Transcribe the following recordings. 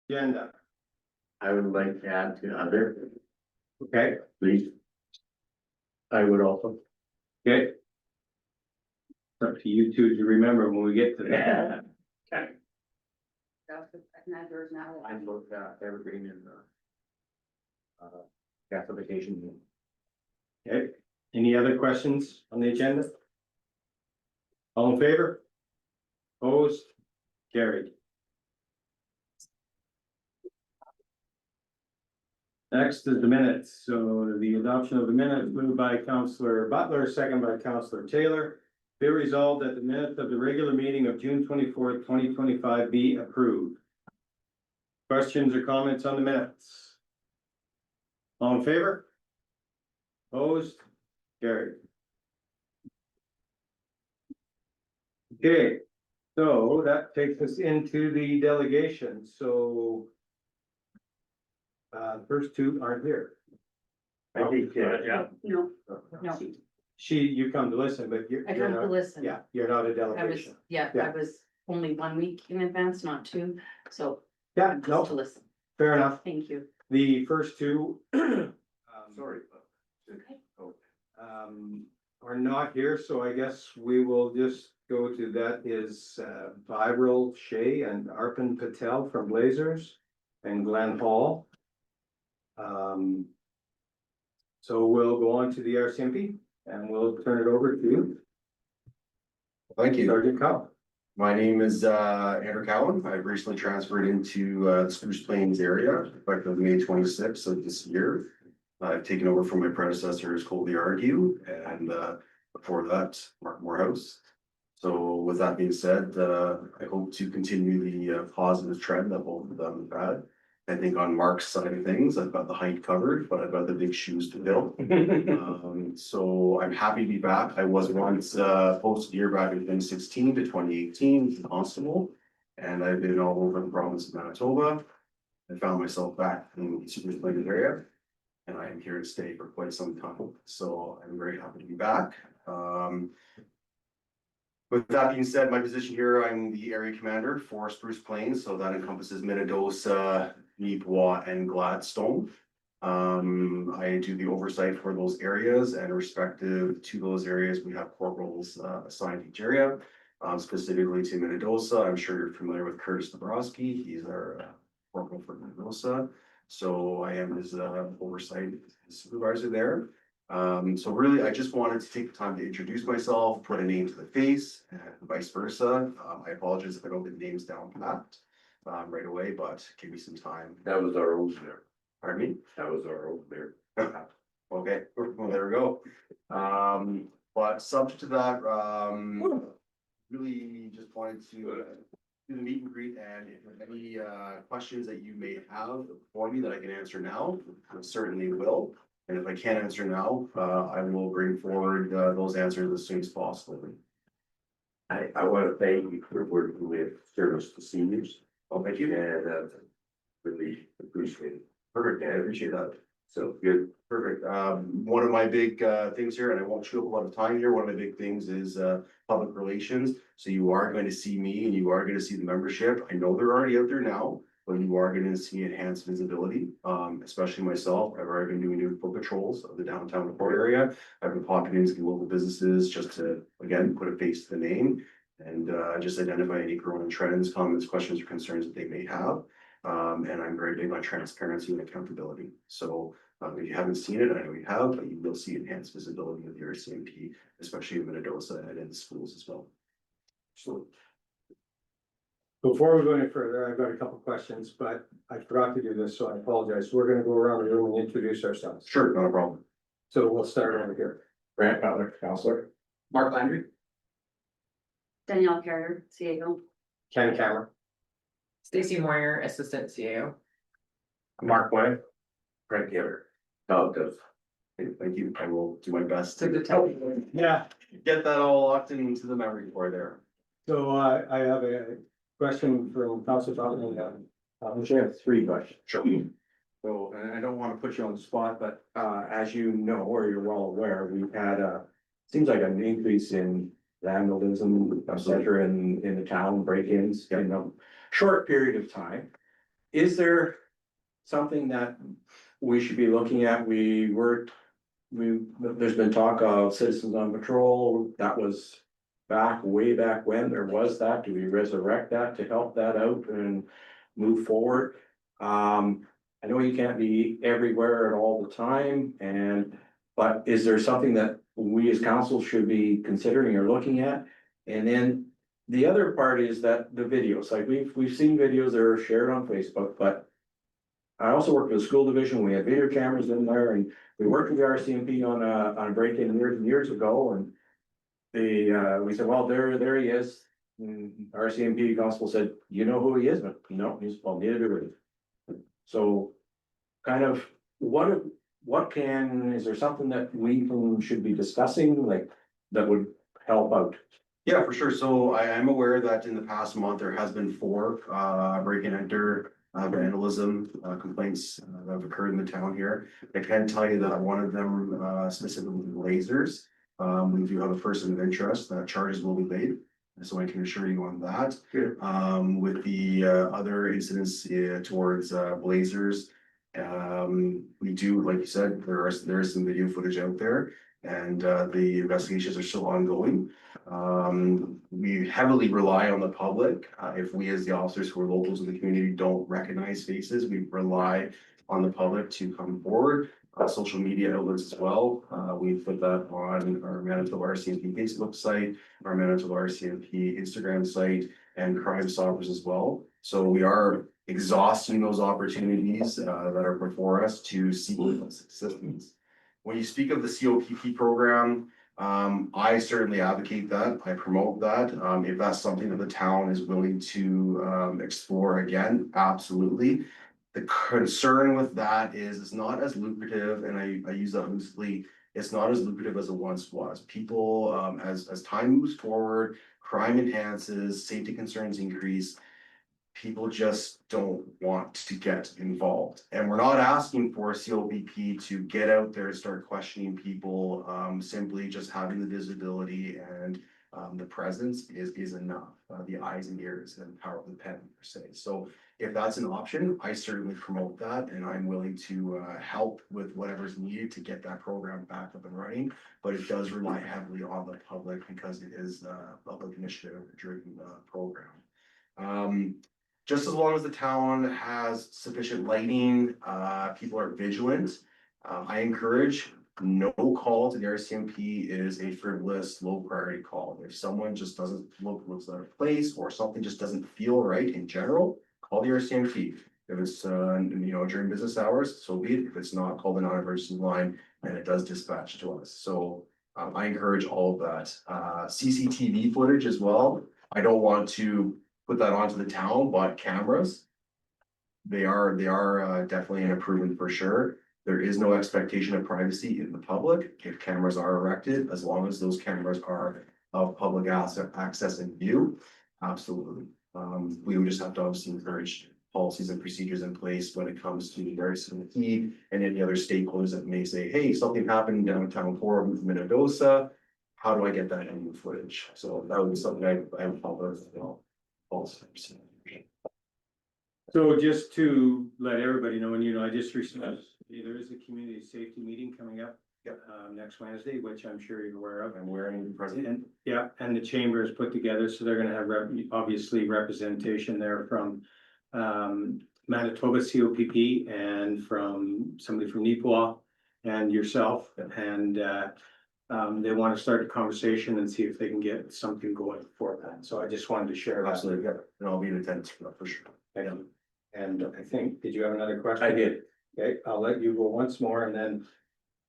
agenda. I would like to add to other, Okay, please. I would also. okay. It's up to you two to remember when we get to that. Okay. Not yours now. I looked at evergreen and gasification. Okay, any other questions on the agenda? All in favor? Opposed? Carried. Next is the minutes. So the adoption of the minutes moved by Councillor Butler, second by Councillor Taylor. Be resolved that the minutes of the regular meeting of June 24th, 2025 be approved. Questions or comments on the minutes? All in favor? Opposed? Carried. Okay, so that takes us into the delegation, so. First two aren't here. I think, yeah. No, no, You come to listen, but you're I come to not, listen. yeah, you're not a I was, delegation. yeah, Yeah. I was only 1 week in advance, not two, so. Yeah, Just to no, listen. fair enough. Thank you. The first two. Sorry. Are not here, so I guess we will just go to that is Viral Shea and Arpan Patel from Blazers and Glenn Hall. So we'll go on to the RCMP and we'll turn it over to you. Thank you. Sergeant Cow. My name is Andrew Cowan. I've recently transferred into the Spruce Plains area effective May 26th of this year. I've taken over from my predecessors Colby Argue and before that Mark Morehouse. So with that being said, I hope to continue the positive trend that both of them have had. I think on Mark's side of things, I've got the height covered, but I've got the big shoes to fill. So I'm happy to be back. I was once posted here back in 2016 to 2018 as a constable, and I've been all over the province of Manitoba. I found myself back in the Spruce Plains area, and I am here to stay for quite some time. So I'm very happy to be back. With that being said, my position here, I'm the area commander for Spruce Plains, so that encompasses Minnedosa, Neepawa, and Gladstone. I do the oversight for those areas, and respective to those areas, we have corporals assigned to each area. Specifically to Minnedosa, I'm sure you're familiar with Curtis Dabrowski. He's our corporal for Minnedosa. So I am his oversight supervisor there. So really, I just wanted to take the time to introduce myself, put a name to the face, and vice versa. I apologize if I don't get names down pat right away, but give me some time. That was our old there. Pardon me? That was our old there. Okay, well, there we go. But subject to that, really just wanted to do the meet and greet, and if there are any questions that you may have for me that I can answer now, I certainly will. And if I can't answer now, I will bring forward those answers as soon as possible. I want to thank you for working with service to seniors. Oh, thank you. And really appreciate it. Perfect, I appreciate that. So good. Perfect. One of my big things here, and I won't chew up a lot of time here, one of my big things is public relations. So you are going to see me and you are going to see the membership. I know they're already out there now, but you are going to see enhanced visibility, especially myself. I've already been doing new foot patrols of the downtown report area. I've been popping into local businesses just to, again, put a face to the name and just identify any growing trends, comments, questions, or concerns that they may have. And I'm very big on transparency and accountability. So if you haven't seen it, I know you have, but you will see enhanced visibility of the RCMP, especially in Minnedosa and in the schools as well. So Before we go any further, I've got a couple questions, but I forgot to do this, so I apologize. We're gonna go around the room and introduce ourselves. sure, not a problem. So we'll start over here. Grant Butler, counselor. Mark Landry. Danielle Carrier, CAO. Ken Cameron. Stacy Moyer, Assistant CAO. Mark White. Frank Giver. Dog does. Thank you. I will do my best To to the tell. Yeah, get that all locked into the memory for there. so I have a question from Council Tottenham. I'm sure I have three questions. Sure. So, and I don't want to put you on the spot, but as you know, or you're well aware, we've had seems like an increase in vandalism, et cetera, in the town, break-ins in a short period of time. is there something that we should be looking at? There's been talk of citizens on patrol, that was way back when there was that. Do we resurrect that to help that out and move forward? I know you can't be everywhere at all the time but is there something that we as council should be considering or looking at? And then the other part is that the videos, like we've seen videos that are shared on Facebook, but I also worked with the school division, we had video cameras in there, and we worked with the RCMP on a break-in years and years ago, and we said, well, there he is. And RCMP constable said, you know who he is, but no, he's, well, neither do we. So kind of, is there something that we should be discussing, like, that would help out? Yeah, for sure. So I am aware that in the past month, there has been 4 break and enter vandalism complaints that have occurred in the town here. I can tell you that one of them specifically lasers. We do have a person of interest that charges will be laid. So I can assure you on that. Good. With the other incidents towards blazers. We do, like you said, there is some video footage out there, and the investigations are still ongoing. We heavily rely on the public. If we as the officers who are locals in the community don't recognize faces, we rely on the public to come forward. Social media outlets as well. We put that on our Manitoba RCMP Facebook site, our Manitoba RCMP Instagram site, and Crime Stoppers as well. So we are exhausting those opportunities that are before us to seek assistance. When you speak of the COPP program, I certainly advocate that. I promote that. If that's something that the town is willing to explore again, absolutely. The concern with that is it's not as lucrative, and I use that loosely. It's not as lucrative as it once was. People, as time moves forward, crime enhances, safety concerns increase. People just don't want to get involved. And we're not asking for COPP to get out there and start questioning people. Simply just having the visibility and the presence is enough. The eyes and ears and power of the pen per se. So if that's an option, I certainly promote that, and I'm willing to help with whatever's needed to get that program back up and running. But it does rely heavily on the public because it is a public initiative driven program. Just as long as the town has sufficient lighting, people are vigilant. I encourage no call to the RCMP is a frivolous, low priority call. If someone just doesn't looks out of place, or something just doesn't feel right in general, call the RCMP. If it's during business hours, so be it. If it's not, call the non-emergency line, and it does dispatch to us. So I encourage all of that. CCTV footage as well. I don't want to put that onto the town, but cameras, they are definitely an improvement for sure. There is no expectation of privacy in the public if cameras are erected, as long as those cameras are of public access and view. Absolutely. We would just have to obviously encourage policies and procedures in place when it comes to the RCMP and any other stakeholders that may say, hey, something happened downtown core of Minnedosa. How do I get that in footage? So that would be something I would follow as well. So just to let everybody know, and I just received, there is a community safety meeting coming up. Yep. Next Wednesday, which I'm sure you're aware of. I'm wearing the president. And the chamber is put together, so they're gonna have obviously representation there from Manitoba COPP and from somebody from Neepawa and yourself. And they want to start a conversation and see if they can get something going for that. So I just wanted to share that. Absolutely, yeah, and I'll be in attendance for that for sure. Thank you. And I think, did you have another question? I did. Okay, I'll let you go once more and then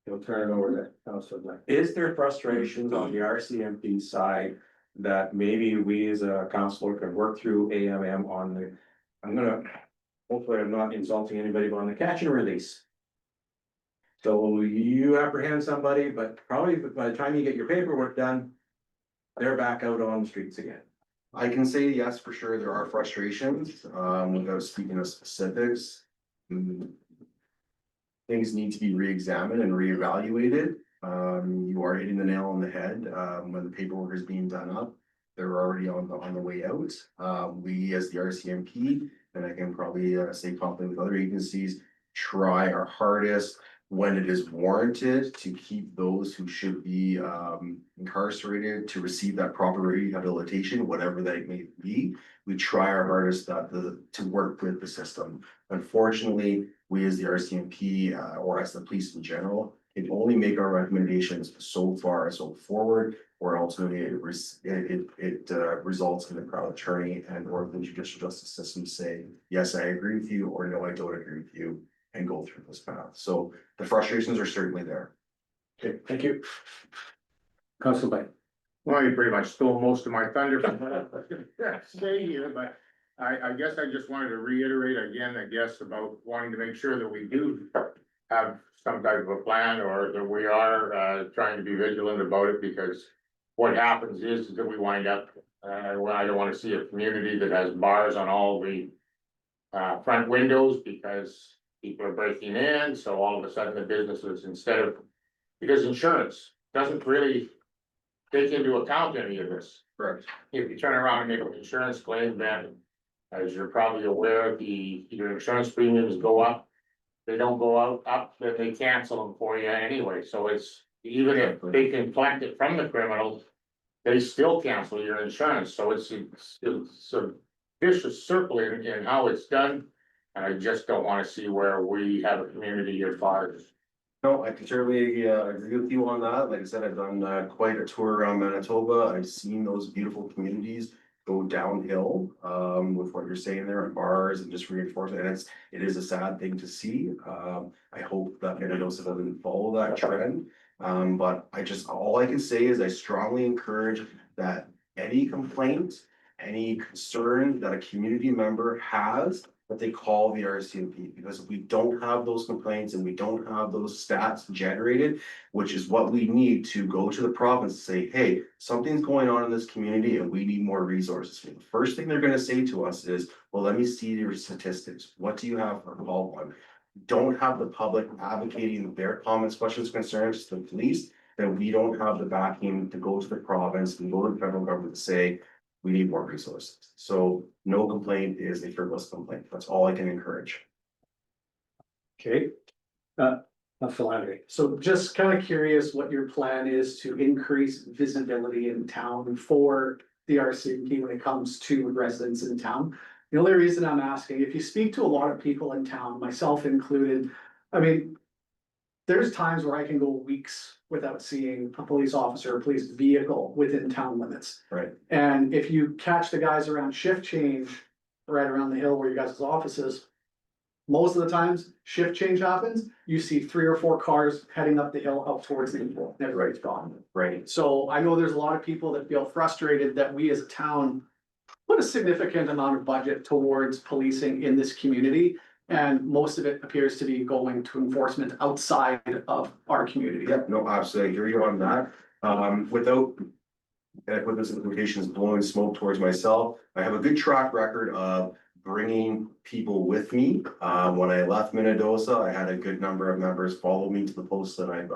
we'll turn it over to Councilor Black. Is there frustrations on the RCMP side that maybe we as a councilor can work through AMM on hopefully I'm not insulting anybody, but on the catch and release? So you apprehend somebody, but probably by the time you get your paperwork done, they're back out on the streets again. I can say yes, for sure, there are frustrations, without speaking of specifics. Things need to be re-examined and re-evaluated. You are hitting the nail on the head, when the paperwork is being done up. They're already on the way out. We as the RCMP and I can probably say confidently with other agencies, try our hardest when it is warranted to keep those who should be incarcerated to receive that proper rehabilitation, whatever that may be. We try our hardest to work with the system. Unfortunately, we as the RCMP or as the police in general can only make our recommendations so far, so forward, or ultimately it results in the crowd attorney and or the judicial justice system saying, yes, I agree with you, or no, I don't agree with you, and go through this path. So the frustrations are certainly there. Okay, thank you. Council Bay. Well, you pretty much stole most of my thunder from what I was gonna say here, but I guess I just wanted to reiterate again, I guess, about wanting to make sure that we do have some type of a plan, or that we are trying to be vigilant about it, because what happens is that we wind up, I don't wanna see a community that has bars on all the front windows because people are breaking in, so all of a sudden the businesses, because insurance doesn't really take into account any of this. Correct. If you turn around and make an insurance claim, then, as you're probably aware, your insurance premiums go up. They don't go up, then they cancel them for you anyway, so it's, even if they can collect it from the criminals, they still cancel your insurance, so it's a vicious circle in how it's done. And I just don't wanna see where we have a community of fires. No, I can certainly agree with you on that. Like I said, I've done quite a tour around Manitoba. I've seen those beautiful communities go downhill with what you're saying there, and bars and just reinforcement. And it is a sad thing to see. I hope that Minnedosa doesn't follow that trend. But all I can say is I strongly encourage that any complaint, any concern that a community member has, that they call the RCMP, because if we don't have those complaints and we don't have those stats generated, which is what we need to go to the province and say, hey, something's going on in this community and we need more resources. The first thing they're gonna say to us is, well, let me see your statistics. What do you have for call one? Don't have the public advocating their comments, questions, concerns to the police, then we don't have the backing to go to the province and go to the federal government to say, we need more resources. So no complaint is a frivolous complaint. That's all I can encourage. Okay. Council Landry. So just kind of curious what your plan is to increase visibility in town for the RCMP when it comes to residents in town. The only reason I'm asking, if you speak to a lot of people in town, myself included, I mean, there's times where I can go weeks without seeing a police officer or police vehicle within town limits. Right. And if you catch the guys around shift change, right around the hill where you guys' office is, most of the times shift change happens, you see 3 or 4 cars heading up the hill up towards the hill, and everybody's gone. Right. So I know there's a lot of people that feel frustrated that we as a town put a significant amount of budget towards policing in this community. And most of it appears to be going to enforcement outside of our community. Yeah, no, absolutely. I hear you on that. Without with those implications blowing smoke towards myself, I have a good track record of bringing people with me. When I left Minnedosa, I had a good number of members follow me to the posts that I've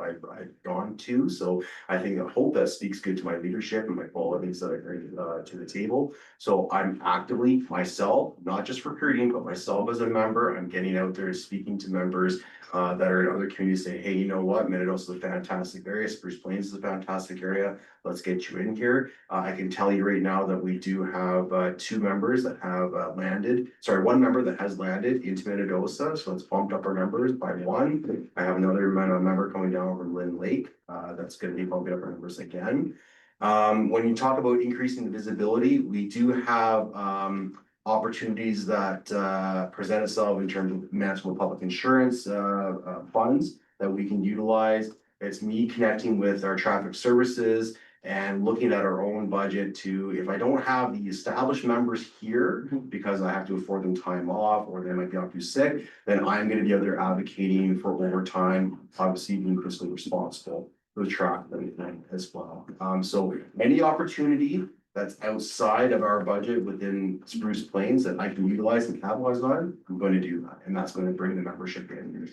gone to. So I hope that speaks good to my leadership and my qualities that I bring to the table. So I'm actively myself, not just recruiting, but myself as a member. I'm getting out there speaking to members that are in other communities saying, hey, you know what, Minnedosa is a fantastic area, Spruce Plains is a fantastic area, let's get you in here. I can tell you right now that we do have 2 members that have one member that has landed into Minnedosa, so it's bumped up our numbers by 1. I have another member coming down from Lynn Lake, that's gonna be bumping up our numbers again. When you talk about increasing the visibility, we do have opportunities that present itself in terms of Manitoba Public Insurance funds that we can utilize. It's me connecting with our traffic services and looking at our own budget to, if I don't have the established members here because I have to afford them time off or they might be off too sick, then I'm gonna be out there advocating for overtime, obviously being fiscally responsible for the track and as well. So any opportunity that's outside of our budget within Spruce Plains that I can utilize and capitalize on, I'm going to do that, and that's going to bring the membership in.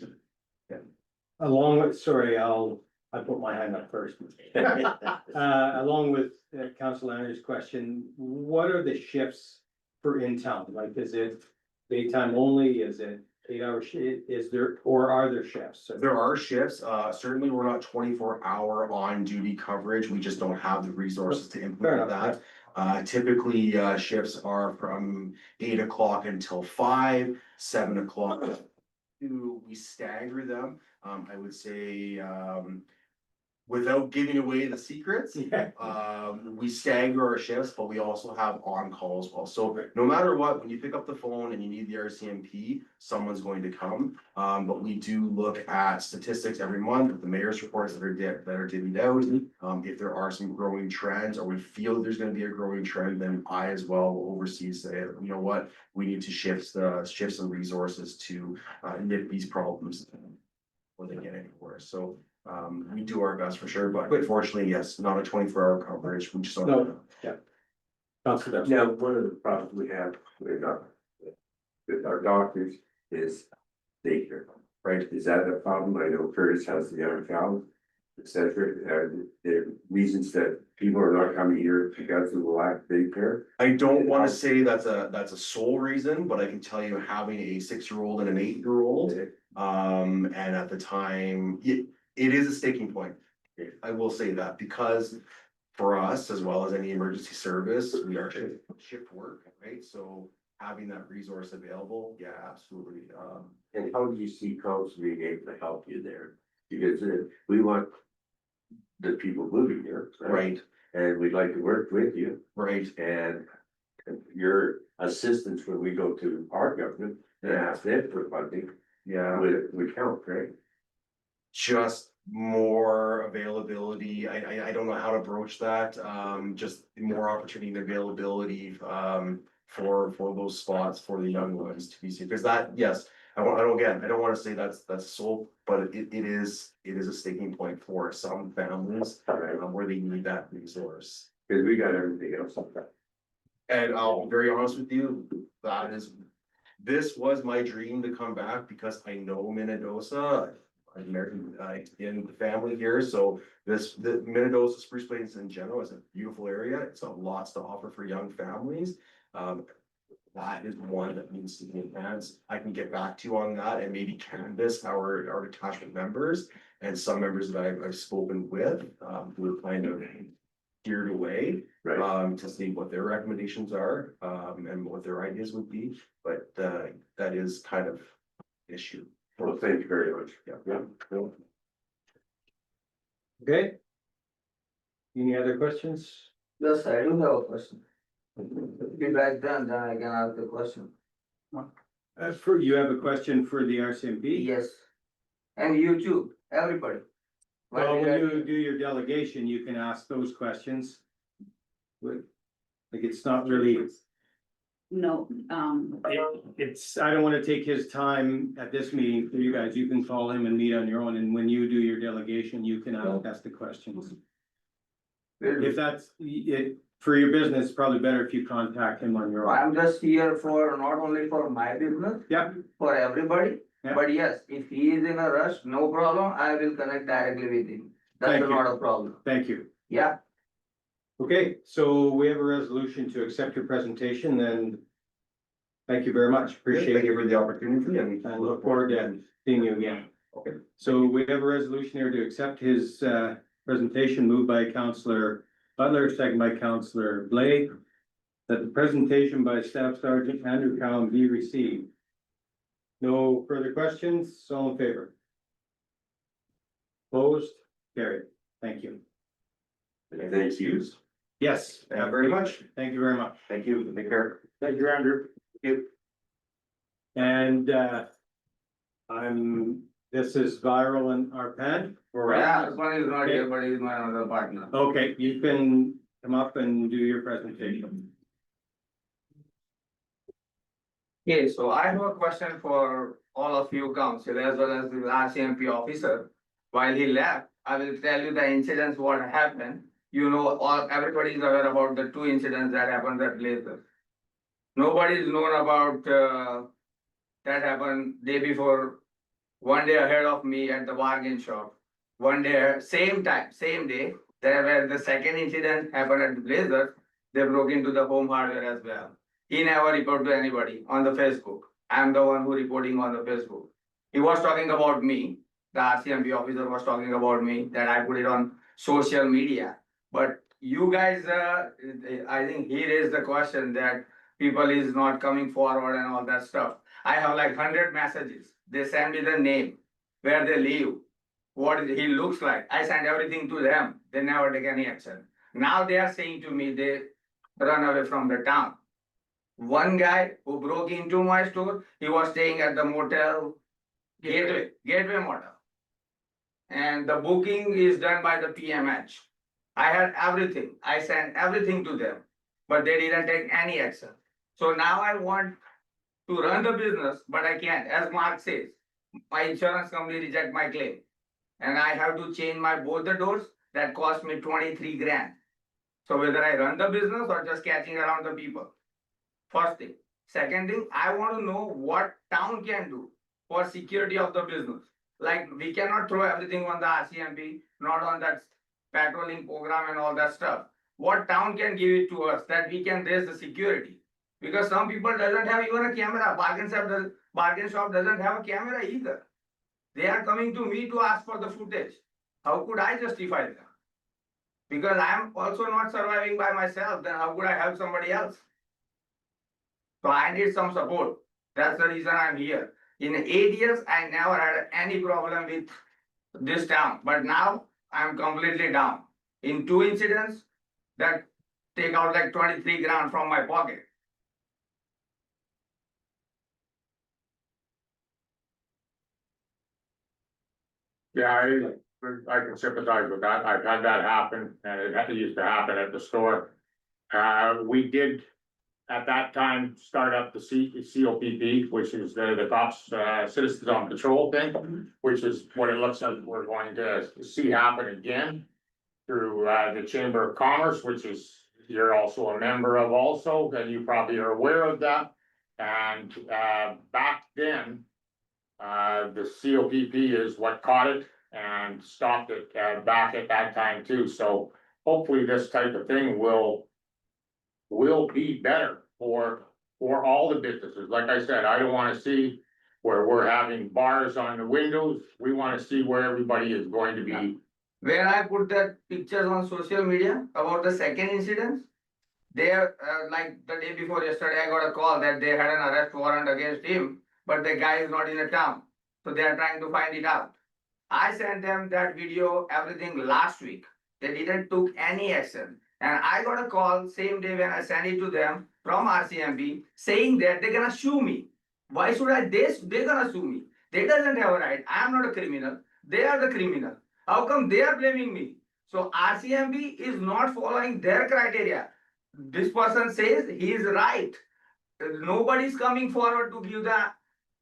Along with, sorry, I put my hand up first. Along with Council Landry's question, what are the shifts for in town? Like, is it daytime only? Is it 8 hour is there, or are there shifts? There are shifts, certainly we're not 24-hour on duty coverage, we just don't have the resources to Fair implement enough, that. Typically, shifts are from 8 o'clock until 5, 7 o'clock. We stagger them, I would say, without giving away the secrets. Yeah. We stagger our shifts, but we also have on-call as well. So no matter what, when you pick up the phone and you need the RCMP, someone's going to come. But we do look at statistics every month, the mayor's reports that are divvied out. If there are some growing trends, or we feel there's gonna be a growing trend, then I as well will oversee, say, you know what, we need to shift some resources to nip these problems before they get any worse. So we do our best for sure, but unfortunately, yes, not a 24-hour coverage, we just don't. No. Yeah. Councilor Dempsey. Now, one of the problems we have with our doctors is daycare, right? Is that a problem? I know Curtis has the young child, et cetera. The reasons that people are not coming here because of the lack of daycare. I don't wanna say that's a sole reason, but I can tell you having a 6-year-old and an 8-year-old. And at the time, it is a sticking point. I will say that because for us, as well as any emergency service, we are shift work, right? So having that resource available, yeah, absolutely. And how do you see council being able to help you there? Because we want the people moving here. Right, And we'd like to work with you right. and your assistance when we go to our government and ask them for funding Yeah, would count, right? just more availability. I don't know how to broach that. Just more opportunity and availability, for those spots for the young ones to be seen. Because that, yes, I don't wanna say that's sole, but it is a sticking point for some families, where they need that resource. Cause we got everything else. And I'll be very honest with you, this was my dream to come back because I know Minnedosa. I'm married in the family here, so the Minnedosa Spruce Plains in general is a beautiful area. It's got lots to offer for young families. That is one that needs to be enhanced. I can get back to you on that and maybe canvass our detachment members and some members that I've spoken with, who are kind of geared away. Right. To see what their recommendations are, and what their ideas would be, but that is kind of an issue. Well, thank you very much. Yeah. Okay. Any other questions? Yes, I do have a question. Be back then I can ask the question. You have a question for the RCMP? Yes. And you too, everybody. Well, when you do your delegation, you can ask those questions. Like, it's not really, No, it's, I don't wanna take his time at this meeting for you guys. You can call him and meet on your own, and when you do your delegation, you can ask the questions. If that's it, for your business, probably better if you contact him on your own. I'm just here for, not only for my business, Yeah, for everybody. Yeah. But yes, if he is in a rush, no problem, I will connect directly with him. That's Thank you. not a problem. thank you. Yeah, Okay, so we have a resolution to accept your presentation, and thank you very much, appreciate Thank you it, for the opportunity and. and look forward to seeing you again. Okay. So we have a resolution here to accept his presentation, moved by Councillor Butler, second by Councillor Blake. That the presentation by Staff Sergeant Andrew Cowan be received. No further questions, all in favor? Opposed, carried, thank you. Thank you. Yes. Thank you very much. Thank you very much. Thank you, take care. Thank you, Andrew. And this is viral in our pen. yeah, this one is not here, but he is my another partner. Okay, you can come up and do your presentation. Okay, so I have a question for all of you council as well as the RCMP officer. While he left, I will tell you the incidents what happened. You know, everybody is aware about the 2 incidents that happened at Blazer. Nobody is known about that happened day before, one day ahead of me at the bargain shop. One day, same time, same day, there where the second incident happened at the Blazer, they broke into the home hardware as well. He never reported to anybody on the Facebook. I'm the one who reporting on the Facebook. He was talking about me, the RCMP officer was talking about me, that I put it on social media. But you guys, I think he raised the question that people is not coming forward and all that stuff. I have like 100 messages. They send me the name, where they live, what he looks like. I send everything to them. They never take any action. Now they are saying to me, they run away from the town. One guy who broke into my store, he was staying at the motel Gateway Motel. And the booking is done by the PMH. I had everything. I sent everything to them, but they didn't take any action. So now I want to run the business, but I can't. As Mark says, my insurance company reject my claim. And I have to change my both the doors. That cost me 23 grand. So whether I run the business or just catching around the people. First thing. Second thing, I want to know what town can do for security of the business. Like we cannot throw everything on the RCMP, not on that patrolling program and all that stuff. What town can give it to us that we can raise the security? Because some people doesn't have even a camera. Bargain shop doesn't have a camera either. They are coming to me to ask for the footage. How could I justify that? Because I am also not surviving by myself, then how could I help somebody else? So I need some support. That's the reason I'm here. In 8 years, I never had any problem with this town, but now I'm completely down. In 2 incidents, that take out like 23 grand from my pocket. Yeah, I can sympathize with that. I've had that happen and it used to happen at the store. We did at that time start up the COPP, which is the cops, Citizens on Patrol thing, which is what it looks like we're going to see happen again through the Chamber of Commerce, which is you're also a member of also, and you probably are aware of that. And back then, the COPP is what caught it and stopped it back at that time too. So hopefully this type of thing will be better for all the businesses. Like I said, I don't wanna see where we're having bars on the windows. We wanna see where everybody is going to be. When I put that pictures on social media about the second incident, they like the day before yesterday, I got a call that they had an arrest warrant against him, but the guy is not in the town. So they are trying to find it out. I sent them that video, everything last week. They didn't took any action. And I got a call same day when I sent it to them from RCMP saying that they're gonna sue me. Why should they're gonna sue me? They doesn't have a right. I am not a criminal. They are the criminal. How come they are blaming me? So RCMP is not following their criteria. This person says he is right. Nobody's coming forward to give the,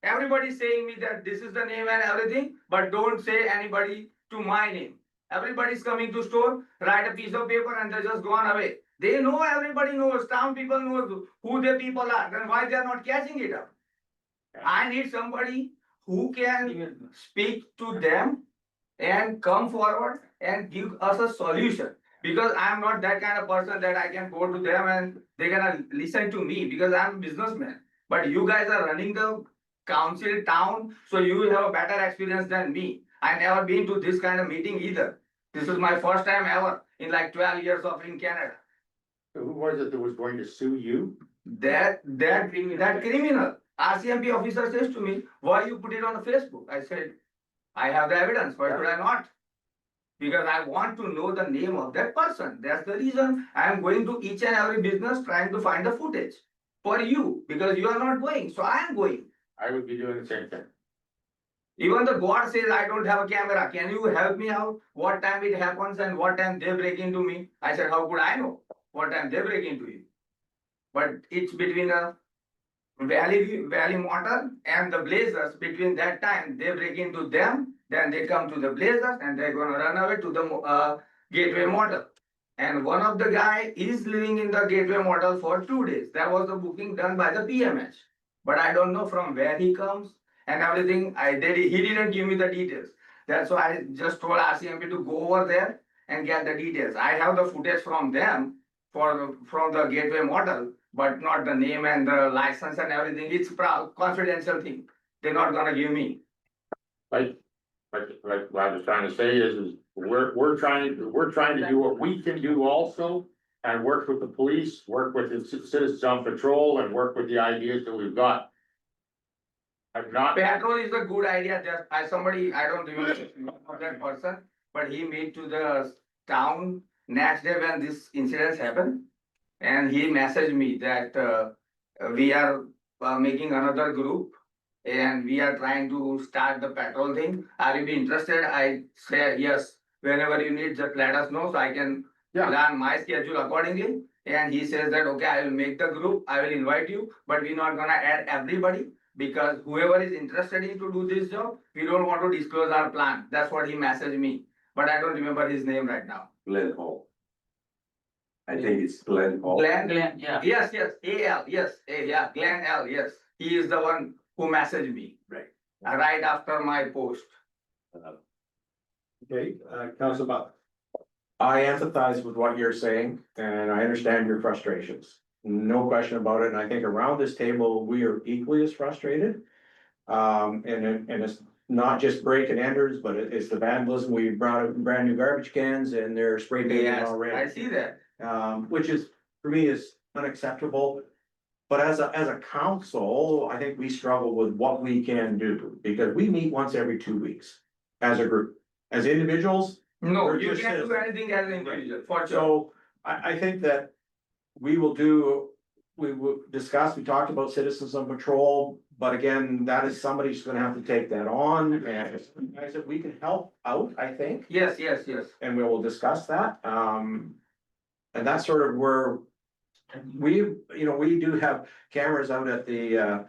everybody's saying me that this is the name and everything, but don't say anybody to my name. Everybody's coming to store, write a piece of paper and they just gone away. They know, everybody knows, town people know who the people are, then why they are not catching it up? I need somebody who can speak to them and come forward and give us a solution. Because I'm not that kind of person that I can go to them and they're gonna listen to me because I'm a businessman. But you guys are running the council town, so you will have a better experience than me. I never been to this kind of meeting either. This is my first time ever in like 12 years of in Canada. Who was it that was going to sue you? That criminal, RCMP officer says to me, why you put it on the Facebook? I said, I have the evidence, why should I not? Because I want to know the name of that person. That's the reason I am going to each and every business trying to find the footage for you, because you are not going, so I am going. I would be doing the same thing. Even the God says I don't have a camera. Can you help me out? What time it happens and what time they break into me? I said, how could I know what time they break into you? But it's between the Valley Motor and the Blazers. Between that time, they break into them. Then they come to the Blazers and they're gonna run away to the Gateway Motel. And one of the guy is living in the Gateway Motel for 2 days. That was the booking done by the PMH. But I don't know from where he comes and everything. He didn't give me the details. That's why I just told RCMP to go over there and get the details. I have the footage from them from the Gateway Motel, but not the name and the license and everything. It's confidential thing. They're not gonna give me. Like what I was trying to say is we're trying to do what we can do also. And work with the police, work with the citizens on patrol and work with the ideas that we've got. I'm not, Patrol is a good idea, just I don't remember the name of that person, but he made to the town next day when this incident happened. And he messaged me that we are making another group and we are trying to start the patrol thing. Are you interested? I say yes, whenever you need, just let us know so I can Yeah. plan my schedule accordingly. And he says that, okay, I will make the group, I will invite you, but we're not gonna add everybody. Because whoever is interested in to do this job, we don't want to disclose our plan. That's what he messaged me, but I don't remember his name right now. Glenn Hall. I think it's Glenn Hall. Glenn, Yeah. yes, AL, yes, yeah, Glenn L, yes. He is the one who messaged me. Right. Right after my post. Okay, Council Butler. I empathize with what you're saying and I understand your frustrations. No question about it. And I think around this table, we are equally as frustrated. And it's not just break and enters, but it's the vandalism. We brought out brand new garbage cans and they're spray painted Yes, already. I see that. Which is, for me, is unacceptable. But as a council, I think we struggle with what we can do, because we meet once every 2 weeks as a group. As individuals, No, We're you just can't do citizens. anything as an individual, for sure. so I think that we will discuss, we talked about citizens on patrol, but again, that is somebody who's gonna have to take that on, and guys, that we can help out, I think, Yes. and we will discuss that, and that's sort of where we do have cameras out at the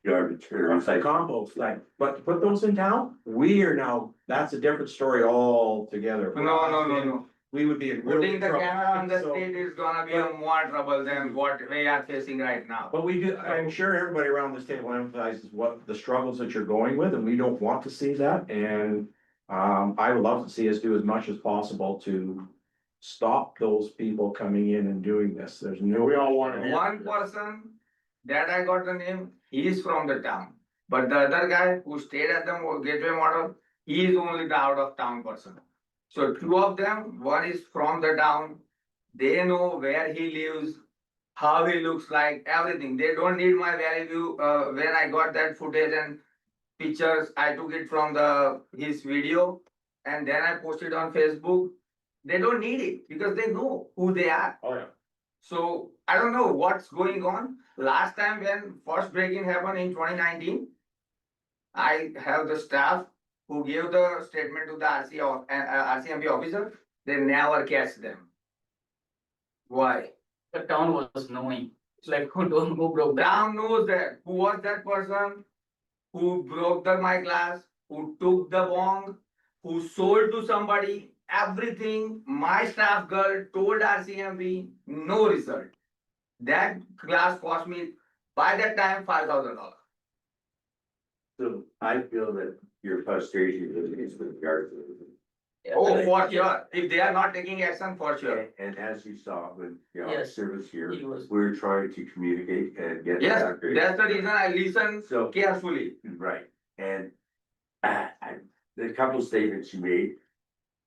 Garbage. or recycling. compost, like, but to put those in town, we are now, that's a different story altogether. No. We would be in real Putting the trouble. camera on the So- state is gonna be a more trouble than what we are facing right now. But we do, I'm sure everybody around this table emphasizes what the struggles that you're going with, and we don't want to see that, and. I would love to see us do as much as possible to stop those people coming in and doing this. There's no. we all want to. One person that I got the name, he is from the town. But the other guy who stayed at the Gateway Model, he is only the out of town person. So two of them, one is from the town, they know where he lives, how he looks like, everything. They don't need my value, when I got that footage and pictures, I took it from his video and then I posted on Facebook. They don't need it because they know who they are. Oh, yeah. So I don't know what's going on. Last time when first break-in happened in 2019, I have the staff who gave the statement to the RCMP officer, they never catch them. Why? The town was knowing, it's like who broke down. Town knows that, who was that person who broke my glass, who took the bong, who sold to somebody, everything. My staff girl told RCMP, no result. That glass cost me, by that time, $5,000. So I feel that your frustration is with regards to. Oh, for sure. If they are not taking action, for sure. And as you saw with the Yes. service here, He was- we're trying to communicate and get. Yes, that great. that's the reason I listen So, carefully. right, and the couple statements you made.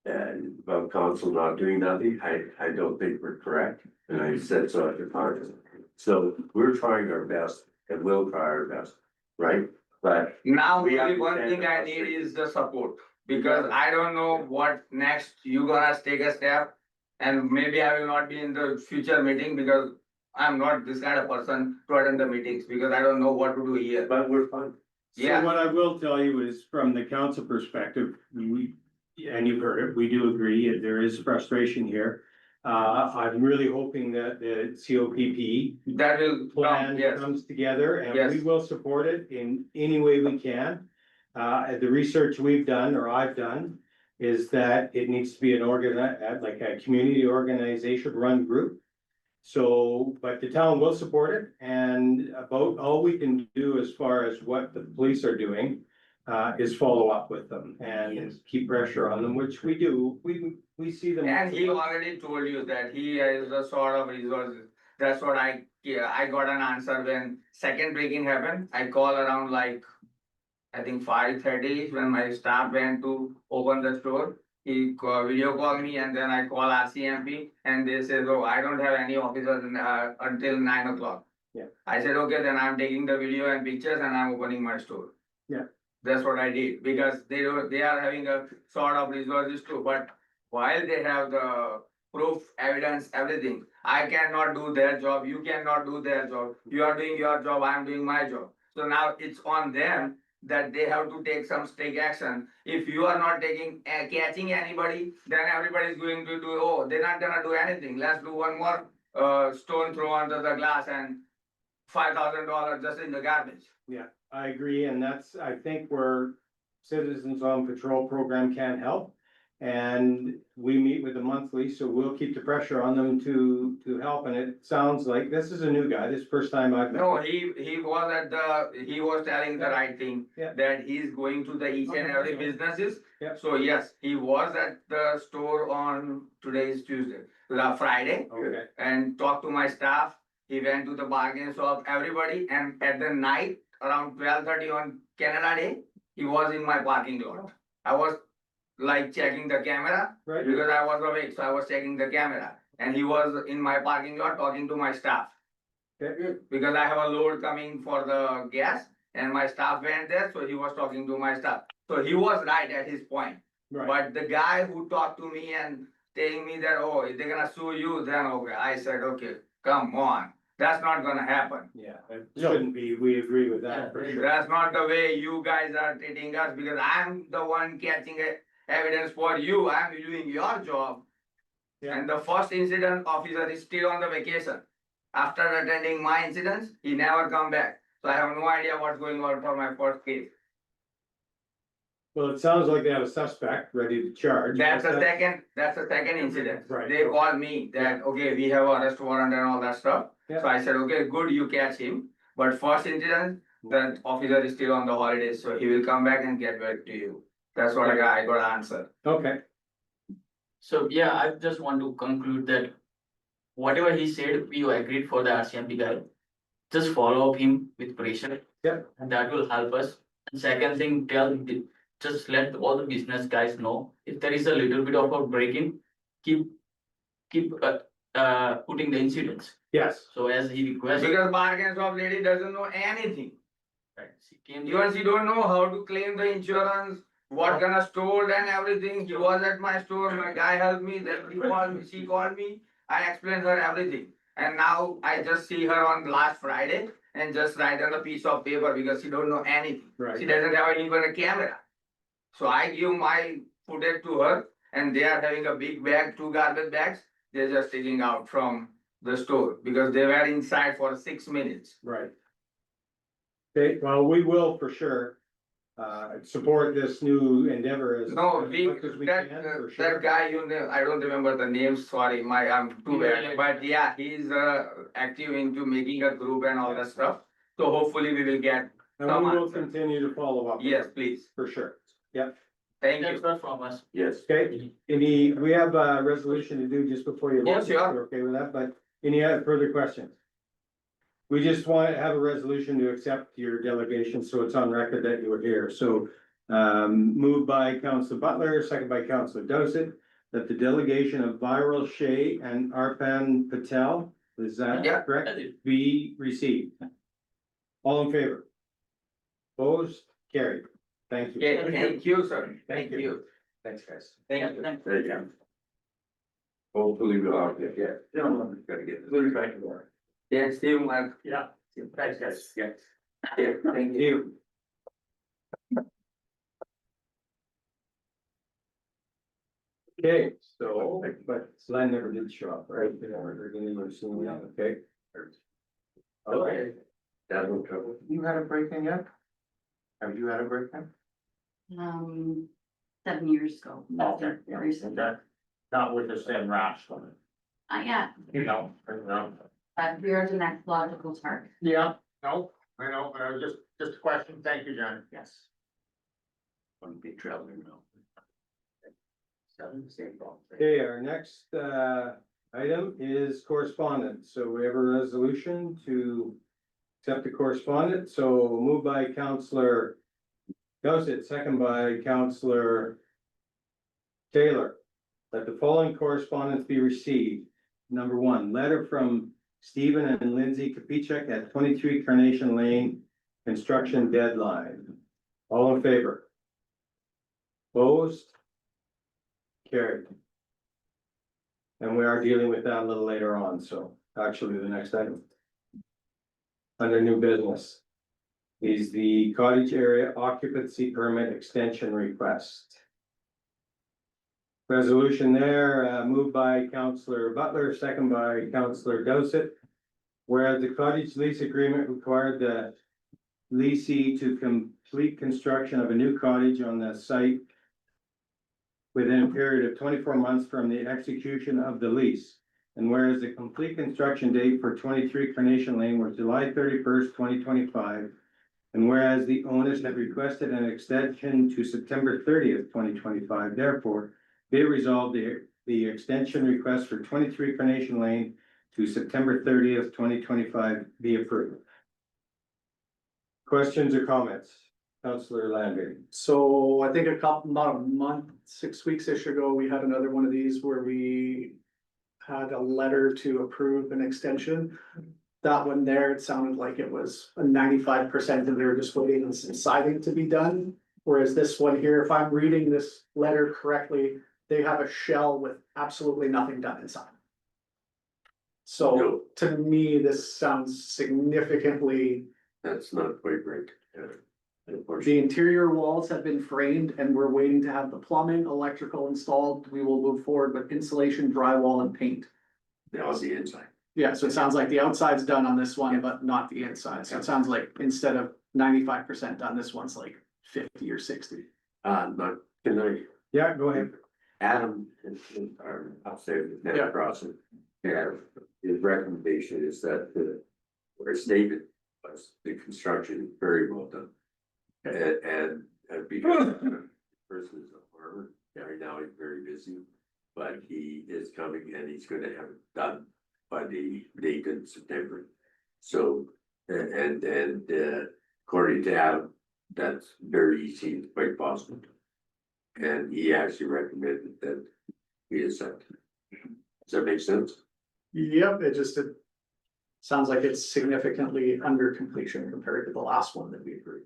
About council not doing nothing, I don't think we're correct, and I said so at the time. So we're trying our best and will try our best, right? But Now, We only one understand thing the I need frustration. is the support, because I don't know what next you gonna take a step. And maybe I will not be in the future meeting because I'm not this kind of person to attend the meetings, because I don't know what to do here. but we're fine. Yeah. So what I will tell you is, from the council perspective, and you've heard it, we do agree, there is frustration here. I'm really hoping that the COPP That will come, plan yes, comes together, and we Yes. will support it in any way we can. The research we've done, or I've done, is that it needs to be like a community organization run group. So, but the town will support it, and about all we can do as far as what the police are doing. Is follow up with them and keep pressure on them, which we do, we see them. and he already told you that he is a sort of That's what I got an answer when second break-in happened. I call around like, I think 5:30 when my staff went to open the store. Video called me and then I call RCMP and they said, oh, I don't have any officers until 9 o'clock. Yeah. I said, okay, then I'm taking the video and pictures and I'm opening my store. Yeah. That's what I did because they are having a sort of resources too, but while they have the proof, evidence, everything, I cannot do their job, you cannot do their job. You are doing your job, I'm doing my job. So now it's on them that they have to take some strict action. If you are not catching anybody, then everybody is going to do, oh, they're not gonna do anything. Let's do one more stone throw under the glass and $5,000 just in the garbage. I agree, and that's, I think, where Citizens on Patrol program can help. And we meet with them monthly, so we'll keep the pressure on them to help, and it sounds like this is a new guy, this is the first time I've met. No, he was telling the right thing. Yeah. That he's going to the each and every businesses. Yeah. So yes, he was at the store on today's Tuesday, Friday. Okay, And talked to my staff. He went to the bargain shop, everybody, and at the night, around 12:30 on Canada Day, he was in my parking lot. I was like checking the camera, right, because I was awake, so I was checking the camera. And he was in my parking lot talking to my staff. okay, Because I have a load coming for the gas and my staff went there, so he was talking to my staff. So he was right at his point. right, But the guy who talked to me and telling me that, oh, if they're gonna sue you, then okay. I said, okay, come on. That's not gonna happen. yeah, it shouldn't be, we agree with that for sure. That's not the way you guys are treating us because I'm the one catching evidence for you. I'm doing your job. Yeah. And the first incident officer is still on the vacation. After attending my incidents, he never come back. So I have no idea what's going on for my first case. Well, it sounds like they have a suspect ready to charge. That's the second incident. Right. They called me that, okay, we have arrest warrant and all that stuff. Yeah. So I said, okay, good, you catch him. But first incident, that officer is still on the holidays, so he will come back and get back to you. That's what I got answer. Okay, So yeah, I just want to conclude that whatever he said, we agreed for the RCMP guy. Just follow up him with pressure. Yeah. And that will help us. And second thing, just let all the business guys know, if there is a little bit of a break-in, keep putting the incidents. yes, So as he requested. Because bargain shop lady doesn't know anything. Right, she came Even she don't know how to claim the insurance, what gonna stored and everything. He was at my store, my guy helped me, then she called me, I explained her everything. And now I just see her on last Friday and just write on a piece of paper because she don't know anything. She right, doesn't have even a camera. So I give my footage to her and they are having a big bag, 2 garbage bags. They're just taking out from the store because they were inside for 6 minutes. right. Okay, well, we will for sure, support this new endeavor as. No, as we, much as we that, can, for sure. that guy, you know, I don't remember the name, sorry, I'm too bad, but yeah, he's active into making a group and all that stuff. So hopefully we will get, And we some will answer. continue to follow up. yes, please, For sure. thank That's you. not from us. Yes. Okay, we have a resolution to do just before you. Yes, leave, if sure. you're okay with that, but any other further questions? We just want to have a resolution to accept your delegation, so it's on record that you were here, so. Moved by Councilor Butler, second by Councilor Dowsett, that the delegation of Viral Shea and Arpan Patel, is that Yeah. correct? That's it. Be received. All in favor? Opposed, carried, thank you. Okay, thank you, sir, Thank thank you. you, Thanks, guys. thank you. Thank There you go. Hopefully we'll, yeah, gotta get this. We'll try to work. Yeah, Steve, Mark. Yeah. Thanks, guys, yeah. Yeah, thank you. Okay, so, but Glenn never did show up, right? We're gonna even assume that, okay? Okay, That's no trouble. You had a break-in yet? Have you had a break-in? 7 years ago. Okay, yeah, Recently. okay. Not with the same rash on it, Not yet, you know. but here's the next logical target. Yeah, no, I know, but I was just a question, thank you, John. Yes. One big traveling now. okay, our next item is correspondence. So we have a resolution to accept the correspondence. So moved by Counselor Gossett, second by Counselor Taylor. That the following correspondence be received. Number one, letter from Stephen and Lindsay Kapichek at 23 Carnation Lane, construction deadline. All in favor? Opposed? Carried. And we are dealing with that a little later on, so actually the next item. Under new business. Is the cottage area occupancy permit extension request. Resolution there, moved by Counselor Butler, second by Counselor Gossett. Whereas the cottage lease agreement required the leasee to complete construction of a new cottage on the site within a period of 24 months from the execution of the lease. And whereas the complete construction date for 23 Carnation Lane was July 31st, 2025. And whereas the owners have requested an extension to September 30th, 2025, therefore, be resolved the extension request for 23 Carnation Lane to September 30th, 2025 be approved. Questions or comments? Counselor Landry. So I think about a month, 6 weeks-ish ago, we had another one of these where we had a letter to approve an extension. That one there, it sounded like it was a 95% of their just waiting on some siding to be done. Whereas this one here, if I'm reading this letter correctly, they have a shell with absolutely nothing done inside. So No. to me, this sounds significantly. That's not quite right. The Unfortunately, interior walls have been framed and we're waiting to have the plumbing, electrical installed. We will move forward with insulation, drywall and paint. now the inside. Yeah, so it sounds like the outside's done on this one, but not the inside. So it sounds like instead of 95% done, this one's like 50 or 60. Not, can I, Yeah, go ahead. Adam, our upstairs, Ned Crossing. Yeah, his recommendation is that where statement was the construction is very well done. And because the person is a farmer, right now he's very busy, but he is coming and he's gonna have it done by the date in September. So, and according to Adam, that's very easy, and quite possible. And he actually recommended that we accept. Does that make sense? Yep, it sounds like it's significantly under completion compared to the last one that we approved.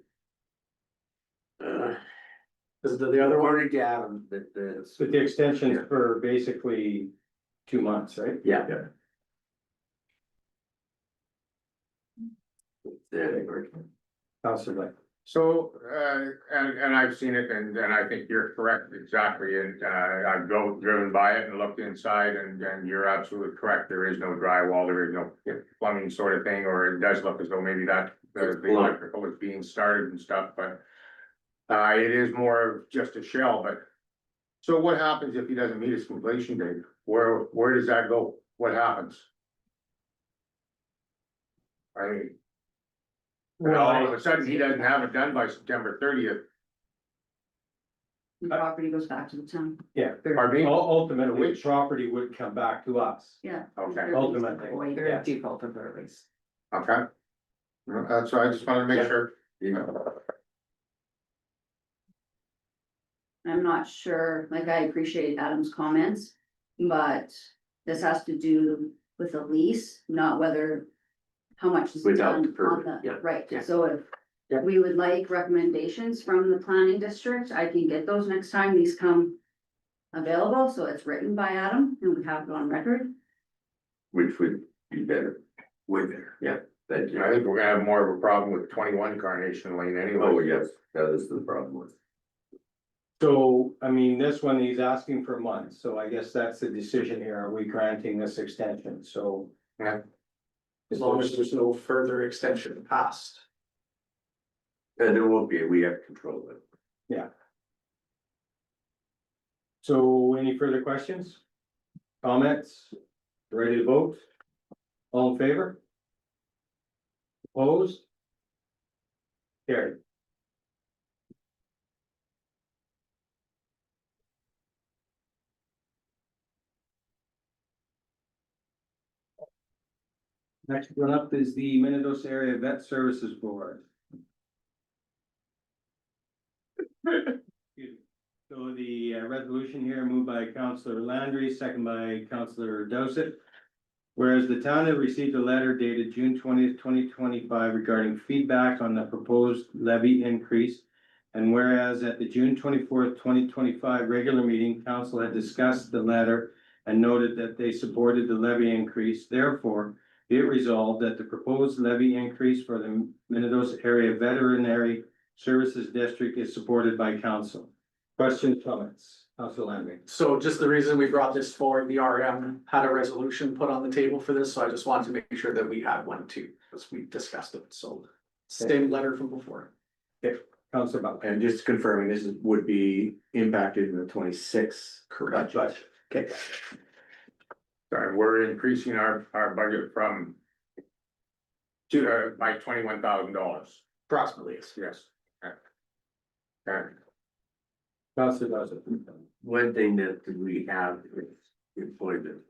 Is the other one? According to Adam, that With the extension for basically 2 months, right? yeah. Yeah. Counselor Blake. So, and I've seen it and I think you're correct exactly. And, I've driven by it and looked inside and you're absolutely correct. There is no drywall, there is no plumbing sort of thing, or it does look as though maybe that the electrical is being started and stuff, but it is more of just a shell, but so what happens if he doesn't meet his completion date? Where does that go? What happens? I mean, all of a sudden, he doesn't have it done by September 30th. The property goes back to the town. Yeah. Pardon me? Ultimately, Which? which property would come back to us? Yeah. Okay, Ultimately, They're yeah. in default of their lease. okay. That's why I just wanted to make sure. I'm not sure, like I appreciate Adam's comments, but this has to do with a lease, not whether. How much is Without done the on permit, yeah, the, right, yeah. so if. Yeah. We would like recommendations from the planning district, I can get those next time these come. Available, so it's written by Adam and we have it on record. Which would be better, way better, yeah, thank you. I think we're gonna have more of a problem with 21 Carnation Lane anyway. Oh, yes, that is the problem with. So, I mean, this one, he's asking for months, so I guess that's the decision here. Are we granting this extension? So. Yeah. As long as there's no further extension past. And there won't be, we have control of it. So any further questions? Comments? Ready to vote? All in favor? Opposed? Carried. Next one up is the Minnedosa Area Vet Services Board. Excuse me. So the resolution here moved by Councillor Landry, second by Councillor Dowsett. Whereas the town had received a letter dated June 20th, 2025 regarding feedback on the proposed levy increase. And whereas at the June 24th, 2025 regular meeting, council had discussed the letter and noted that they supported the levy increase. Therefore, be it resolved that the proposed levy increase for the Minnedosa Area Veterinary Services District is supported by council. Questions, comments? Council Landry. So just the reason we brought this forward, the RM had a resolution put on the table for this, so I just wanted to make sure that we had one too, because we discussed it, so. Same letter from before. Council Butler. And just confirming, this would be impacted in the 26. Correct. Okay. Sorry, we're increasing our budget from to, by $21,000. Approximately, yes. Yes. Okay. Council Dowsett. One thing that we have is employment.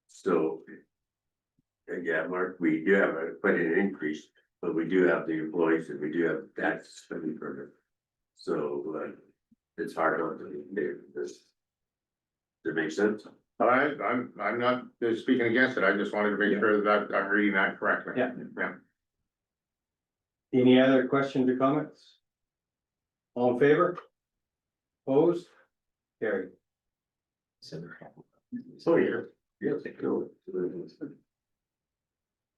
So. Yeah, Mark, we do have quite an increase, but we do have the employees and we do have tax spending further. So, it's hard on do this. Does it make sense? I'm not speaking against it. I just wanted to make sure that I'm reading that correctly. Yeah. Yeah. Any other questions or comments? All in favor? Opposed? Carried. So, yeah. Yes, it goes.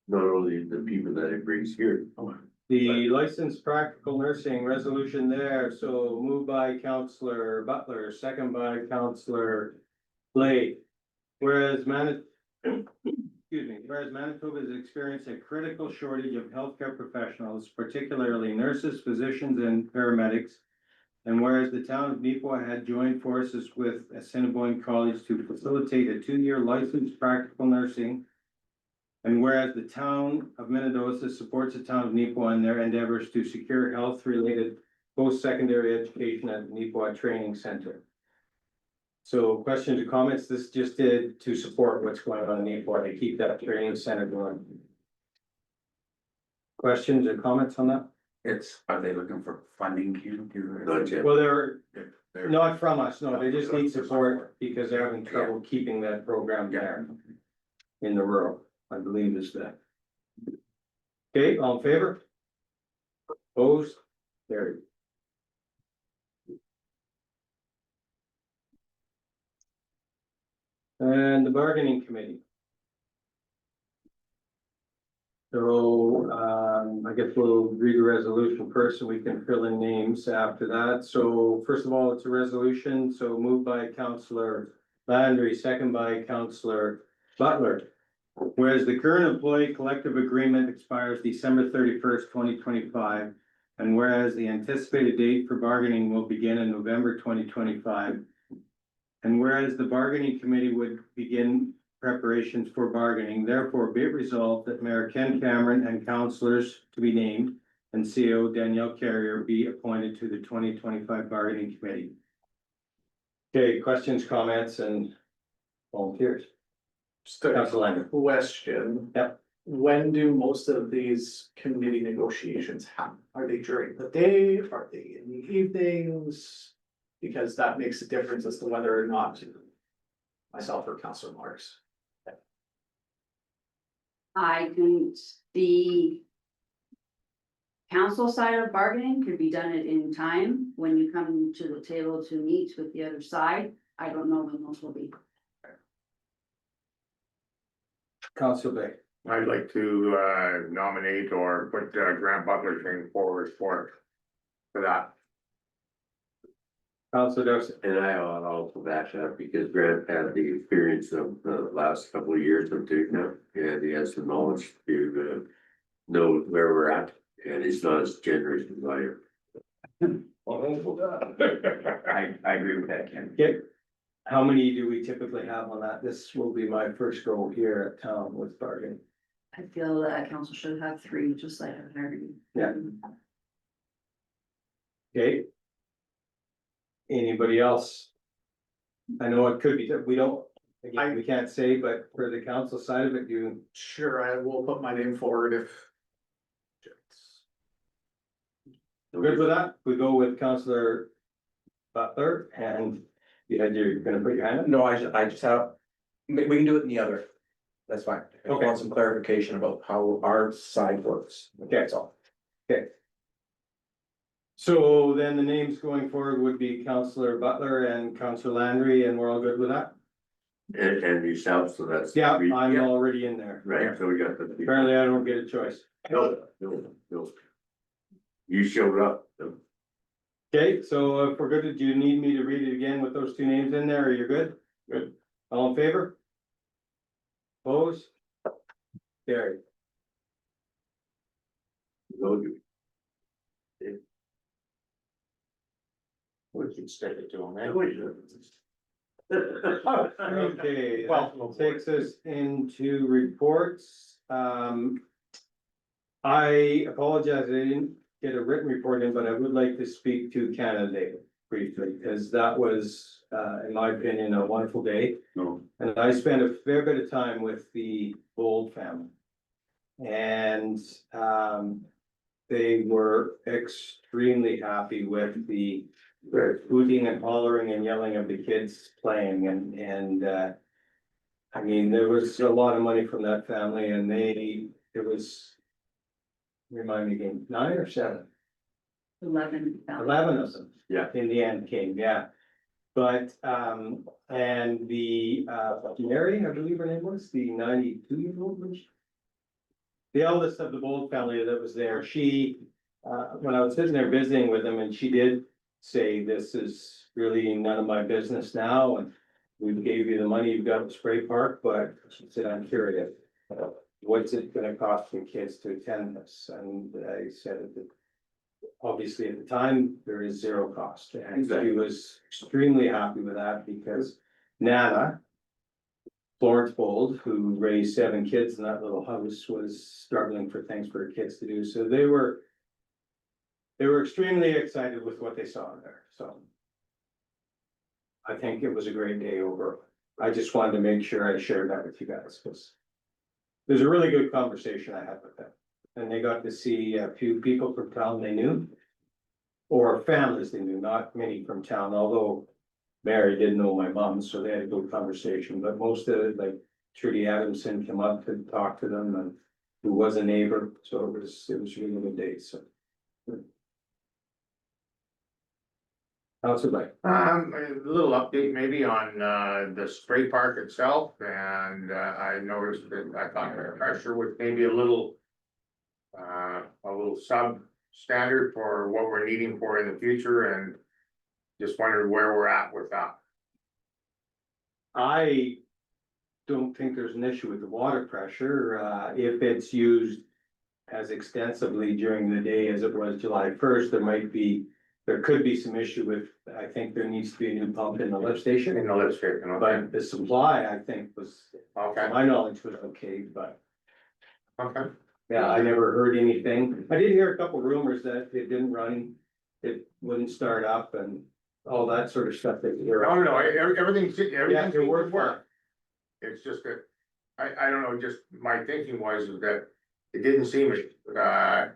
Not only the people that it brings here. The licensed practical nursing resolution there, so moved by Councillor Butler, second by Councillor Blade. Whereas excuse me, whereas Manitoba has experienced a critical shortage of healthcare professionals, particularly nurses, physicians, and paramedics. And whereas the town of Neepawa had joined forces with Assiniboine College to facilitate a 2-year licensed practical nursing. And whereas the town of Minnedosa supports the town of Neepawa in their endeavors to secure health-related post-secondary education at the Neepawa Training Center. So questions or comments, this just did to support what's going on in Neepawa to keep that training center going. Questions or comments on that? Are they looking for funding, Not yet. Well, they're not from us, no, they just need support because they're having trouble keeping that program there. In the rural, I believe is that. Okay, all in favor? Opposed? Carried. And the bargaining committee. So, I guess we'll read the resolution first, so we can fill in names after that. So first of all, it's a resolution, so moved by Councillor Landry, second by Councillor Butler. Whereas the current employee collective agreement expires December 31st, 2025. And whereas the anticipated date for bargaining will begin in November 2025. And whereas the bargaining committee would begin preparations for bargaining, therefore be it resolved that Mayor Ken Cameron and councillors to be named and CO Danielle Carrier be appointed to the 2025 bargaining committee. Okay, questions, comments, and volunteers? Just a Council Landry. question. Yep. When do most of these committee negotiations happen? Are they during the day? Are they in the evenings? Because that makes a difference as to whether or not myself or Councilor Marks. I think the council side of bargaining could be done at any time when you come to the table to meet with the other side. I don't know when those will be. Council Bay. I'd like to nominate or put Grant Butler's name forward for that. Council Dowsett. And I also back that because Grant had the experience of the last couple of years of doing that, and he has the knowledge to know where we're at, and he's not as generous as I am. I agree with that, Ken. Okay, how many do we typically have on that? This will be my first go here at town with bargaining. I feel that council should have 3, just like I've heard. Yeah. Okay. Anybody else? I know it could be that we don't Again, we can't say, but for the council side of it, you, Sure, I will put my name forward if. good with that? We go with Counselor Butler and you're gonna put your hand up? No, I just have, we can do it in the other. That's fine. I Okay. want some clarification about how our side works. Okay. That's all. So then the names going forward would be Counselor Butler and Counselor Landry, and we're all good with that? And yourself, so that's. Yeah, we- I'm yeah, already in there. Right, so we got the. Apparently I don't get a choice. No, no, no. You showed up, so. Okay, so if we're good, do you need me to read it again with those two names in there, or you're good? Good. All in favor? Opposed? Carried. Go you. We can stick it to them, eh? Okay, that takes us into reports. I apologize, I didn't get a written report in, but I would like to speak to Canada Day briefly, because that was, in my opinion, a wonderful day. No. And I spent a fair bit of time with the Bold family. And, they were extremely happy with the hooting and hollering and yelling of the kids playing and, I mean, there was a lot of money from that family and it was, remind me again, 9 or 7? 11. 11 of them. Yeah. In the end came, yeah. But, and the, Mary, I believe her name was, the 92-year-old, the eldest of the Bold family that was there, she, when I was sitting there visiting with them, and she did say, this is really none of my business now, and we gave you the money, you've got the spray park, but she said, I'm curious. What's it gonna cost the kids to attend this? And I said, that obviously at the time, there is 0 cost, and she was extremely happy with that because Nana, Florence Bold, who raised 7 kids in that little house, was struggling for things for her kids to do, so they were extremely excited with what they saw there, so. I think it was a great day over. I just wanted to make sure I shared that with you guys, because there's a really good conversation I had with them. And they got to see a few people from town they knew. Or families they knew, not many from town, although Mary did know my mom, so they had a good conversation, but most of it, like Trudy Adamson came up to talk to them and who was a neighbor, so it was really a good day, so. How's it like? A little update maybe on, the spray park itself, and, I noticed that I thought the pressure was maybe a little substandard for what we're needing for in the future, and just wondered where we're at with that. I don't think there's an issue with the water pressure, if it's used as extensively during the day as it was July 1st, there could be some issue with, I think there needs to be a new pump in the lift station. In the lift station, okay, But the supply, I think, was, to okay, my knowledge, was okay, but okay. yeah, I never heard anything. I did hear a couple rumors that it didn't run, it wouldn't start up and all that sort of stuff that you're. No, everything's, Yeah, everything's it work. worked. It's just that, I don't know, just my thinking was that it didn't seem,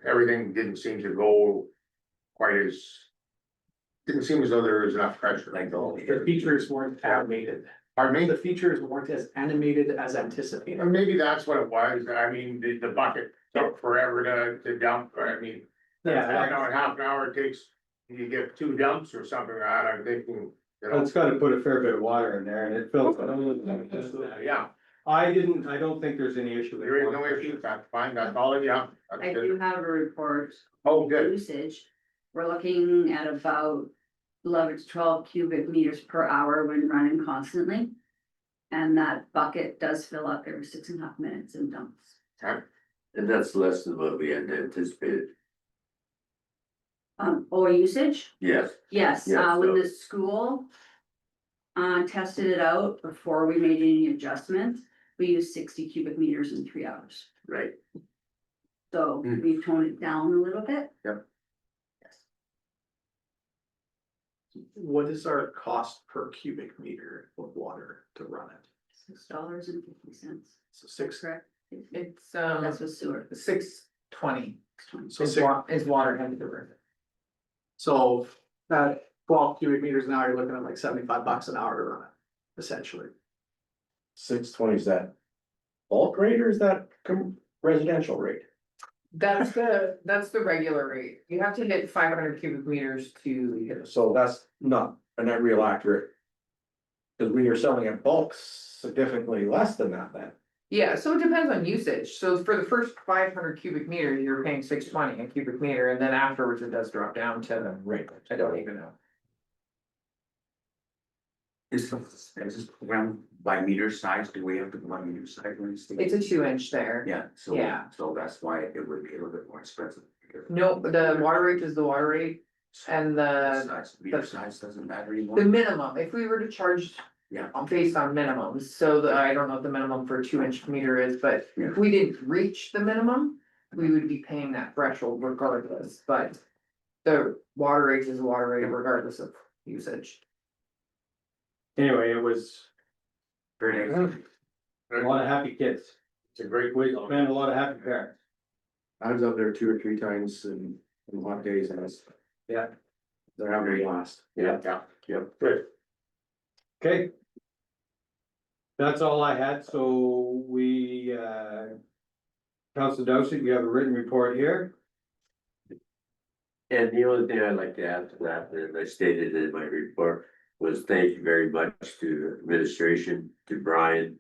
everything didn't seem to go quite as. Didn't seem as though there was enough pressure. The features weren't animated. Pardon me? The features weren't as animated as anticipated. Or maybe that's what it was, I mean, the bucket took forever to dump, I mean. Yeah. I know in half an hour it takes, you get 2 dumps or something like that, I'm thinking, you know. It's gotta put a fair bit of water in there and it fills. Yeah, I don't think there's any issue with. there is no issue, that's fine, that's all, yeah. that's I good. do have a report. Oh, good, Usage. We're looking at about 11 to 12 cubic meters per hour when running constantly. And that bucket does fill up every 6.5 minutes and dumps. And that's less than what we had anticipated. Oil usage? Yes, Yes, Yeah, when so- the school tested it out before we made any adjustments, we used 60 cubic meters in 3 hours. right. So we've toned it down a little bit. Yep. Yes. What is our cost per cubic meter of water to run it? $6.50. So six, Correct? It's, That's with sewer. 620 so is six, is water and the river. so at 12 cubic meters an hour, you're looking at like $75 an hour to run it, essentially. 620, is that bulk rate or is that residential rate? That's the regular rate. You have to hit 500 cubic meters to hit. So that's not real accurate. Cause when you're selling at bulk, significantly less than that then. Yeah, so it depends on usage. So for the first 500 cubic meters, you're paying 620 a cubic meter, and then afterwards it does drop down to, Right. I don't even know. Is this program by meter size? Do we have to go by meter size? It's a 2-inch there. Yeah, so. Yeah. So that's why it would be a little bit more expensive. because No, the water rate is the water rate and Meter size doesn't matter anymore. the minimum, if we were to charge. Yeah. Based on minimums, so I don't know what the minimum for a 2-inch meter is, but if we didn't reach the minimum, we would be paying that threshold regardless, but. The water rate is water rate regardless of usage. Anyway, it was Very nice. a lot of happy kids. It's a great way to spend a lot of happy parents. I was out there 2 or 3 times in hot days and it's, yeah. They're having a blast. Yeah. Good. Okay. That's all I had, so we, Council Dowsett, you have a written report here. And the only thing I'd like to add to that, and I stated in my report, was thank you very much to administration, to Brian.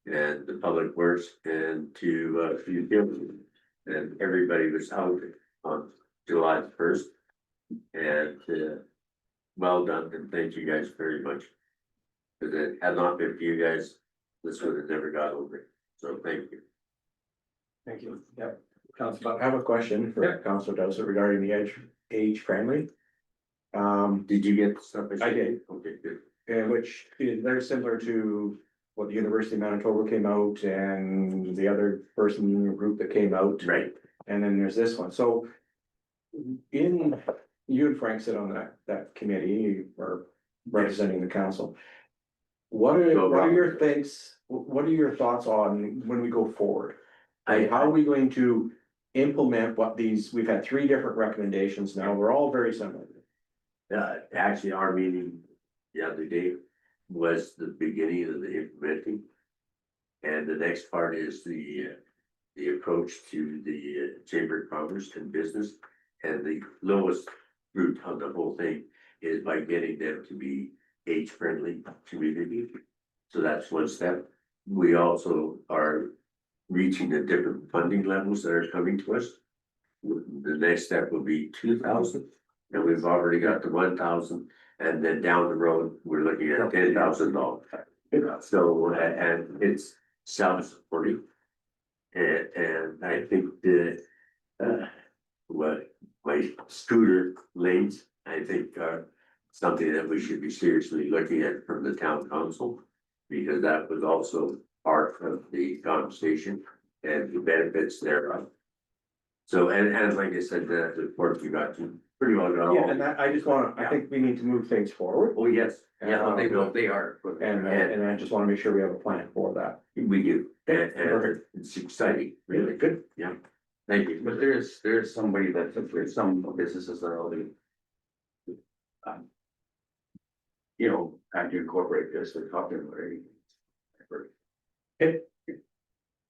And the Public Works and to utilities, and everybody was out on July 1st. And well done, and thank you guys very much. Cause it had not been for you guys, this would have never got over, so thank you. Thank you. Yep. Council. I have a question for Councilor Dowsett regarding the age friendly. Did you get the stuff? I did. Okay, good. And which is very similar to what the University of Manitoba came out and the other person in your group that came out. Right. And then there's this one, so. In, you and Frank sit on that committee or representing the council. What are your things, what are your thoughts on when we go forward? Like, how are we going to implement what we've had 3 different recommendations now, we're all very similar. Actually, our meeting the other day was the beginning of the implementing. And the next part is the approach to the Chamber of Commerce and Business. And the lowest route of the whole thing is by getting them to be age-friendly community. So that's one step. We also are reaching the different funding levels that are coming to us. The next step will be 2,000, and we've already got the 1,000, and then down the road, we're looking at $10,000. So, and it's self-supporting. And I think what my scooter lanes, I think are something that we should be seriously looking at from the town council. Because that was also part of the conversation and the benefits thereof. So, and like I said, the report you got to pretty well got all. Yeah, and I just I think we need to move things forward. Oh, yes, yeah, they are. And I just wanna make sure we have a plan for that. We do, and Perfect. it's exciting, really. Good. Yeah, thank you. But there's somebody there's some businesses that are already. You know, kind to incorporate this, they're talking about it.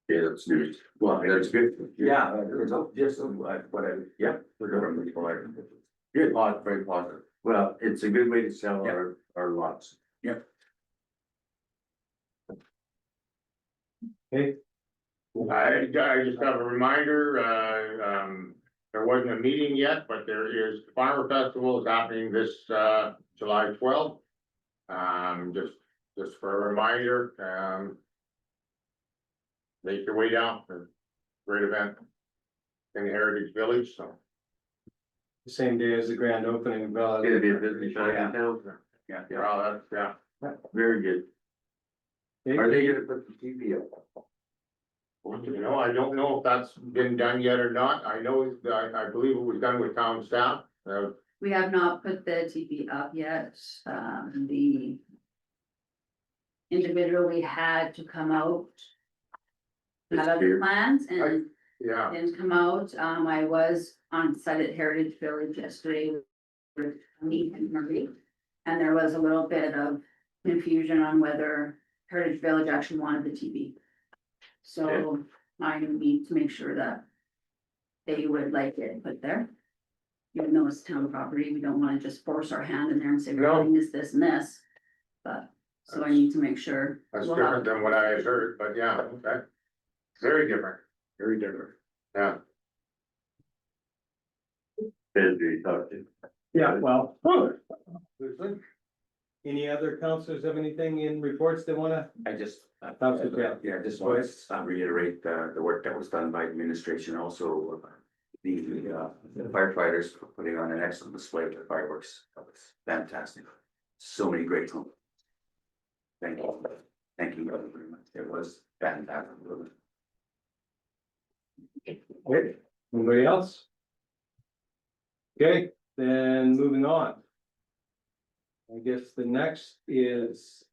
Yeah, that's news. Well, That's good. yeah, it's just whatever, yeah, we're going to provide. Good, very positive. Well, it's a good way to sell our lots. Okay, I just have a reminder, there wasn't a meeting yet, but there is, the Farmer Festival is happening this, July 12th. Just for a reminder, make your way down, great event in the Heritage Village, so. the same day as the grand opening. It's gonna be a busy time in town. Well, that's, yeah. Very good. Are they gonna put the TV up? You know, I don't know if that's been done yet or not. I know, I believe it was done with town staff. We have not put the TV up yet, the individually had to come out. Had other Disappear. plans and Yeah, didn't come out. I was on site at Heritage Village yesterday with me and Marie. And there was a little bit of confusion on whether Heritage Village actually wanted the TV. So I need to make sure that they would like it put there. Even though it's town property, we don't wanna just force our hand in there and say, we're No. doing this and this. But, so I need to make sure. that's we'll have- different than what I had heard, but yeah, okay. Very different, Very different. yeah. Ben, do you talk to? Yeah, well. Any other councilors have anything in reports they wanna? I just, Councilor Trail. yeah, just want to reiterate the work that was done by administration, also the firefighters for putting on an excellent display of the fireworks. That was fantastic. So many great homes. Thank you. Thank you very much. It was fantastic. Okay, anybody else? Okay, then moving on. I guess the next is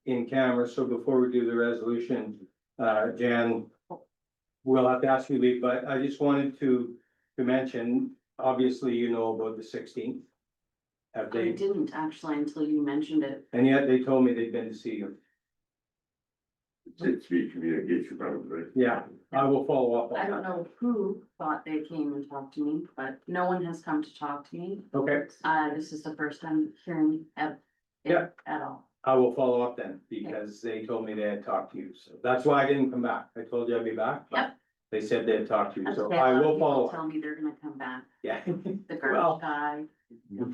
in camera, so before we do the resolution, Jan. We'll have to ask you to leave, but I just wanted to mention, obviously, you know about the 16th. Have I they, didn't actually until you mentioned it. and yet they told me they've been to see you. It's be communication probably. Yeah, I will follow up I on don't that. know who thought they came and talked to me, but no one has come to talk to me. Okay, This is the first time hearing of it Yeah. at all. I will follow up then, because they told me they had talked to you, so that's why I didn't come back. I told you I'd be back. but Yep. They said they had talked to you, That's so okay, a I lot of will people follow Tell up. me they're gonna come back, Yeah. the Well. garbage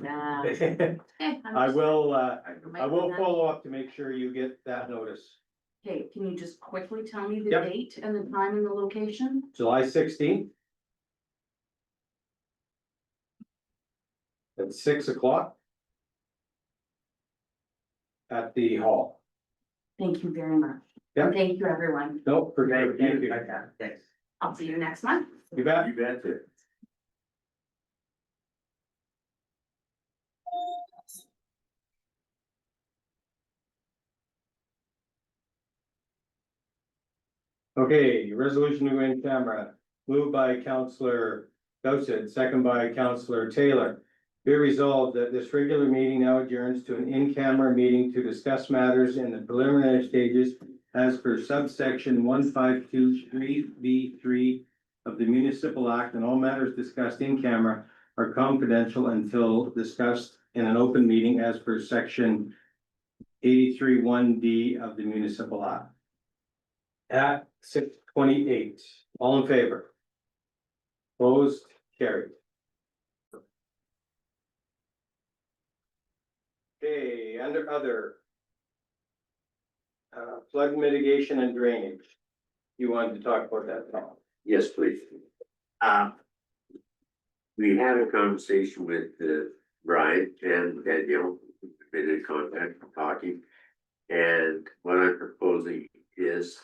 guy. Yeah. I will, Might I will be follow up to make sure you get that notice. Okay, can you just quickly tell me the Yep. date and the time and the location? July 16th. At 6 o'clock. At the hall. Thank you very much. Yep. Thank you, everyone. No, for sure. Thank you. Thanks. I'll see you next month. You bet. You bet it. Okay, resolution to go in camera, moved by Counselor Gossett, second by Counselor Taylor. Be resolved that this regular meeting now adjourns to an in-camera meeting to discuss matters in the preliminary stages as per subsection 1523B3 of the Municipal Act, and all matters discussed in camera are confidential until discussed in an open meeting as per section 83(1)D of the Municipal Act. At 6:28, all in favor? Opposed, carried. Okay, under other. Flood mitigation and drainage. You wanted to talk about that, Tom? Yes, please. We had a conversation with Brian and Danielle, been in contact, talking. And what I'm proposing is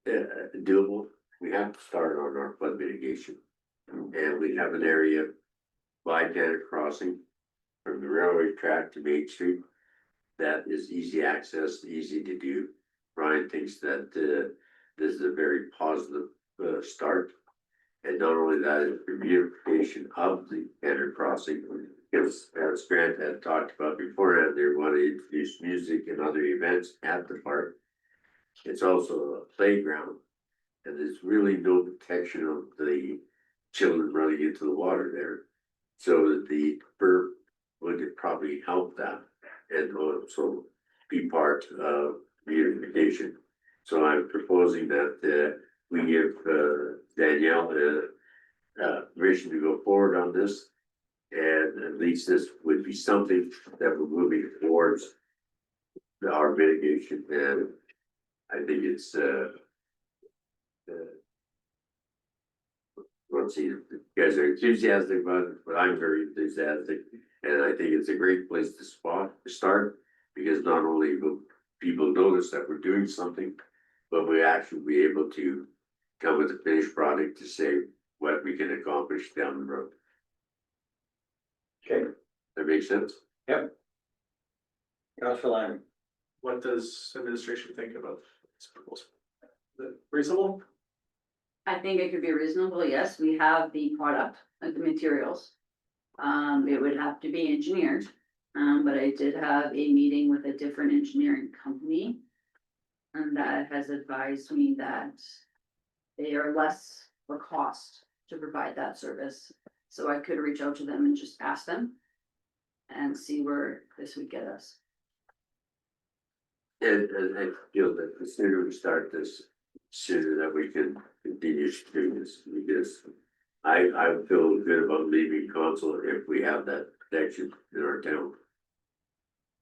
doable. We have to start on our flood mitigation. And we have an area by Tanner Crossing from the railway track to Main Street. That is easy access, easy to do. Brian thinks that this is a very positive start. And not only that, it's the beautification of the Tanner Crossing. Because as Grant had talked about beforehand, they want to introduce music and other events at the park. It's also a playground. And there's really no protection of the children running into the water there. So the burp would probably help that and also be part of beautification. So I'm proposing that we give Danielle permission to go forward on this. And at least this would be something that we're moving towards our mitigation, and I think it's let's see, you guys are enthusiastic about it, but I'm very enthusiastic. And I think it's a great place to start, because not only will people notice that we're doing something, but we actually be able to come with a finished product to say what we can accomplish down the road. Okay, That makes sense? Counselor Lyon. What does administration think about this proposal? Is it reasonable? I think it could be reasonable, yes, we have the product, like the materials. It would have to be engineered, but I did have a meeting with a different engineering company. And that has advised me that they are less for cost to provide that service. So I could reach out to them and just ask them and see where this would get us. And I feel that the sooner we start this, sooner that we can continue to do this, because I feel good about leaving council if we have that protection in our town.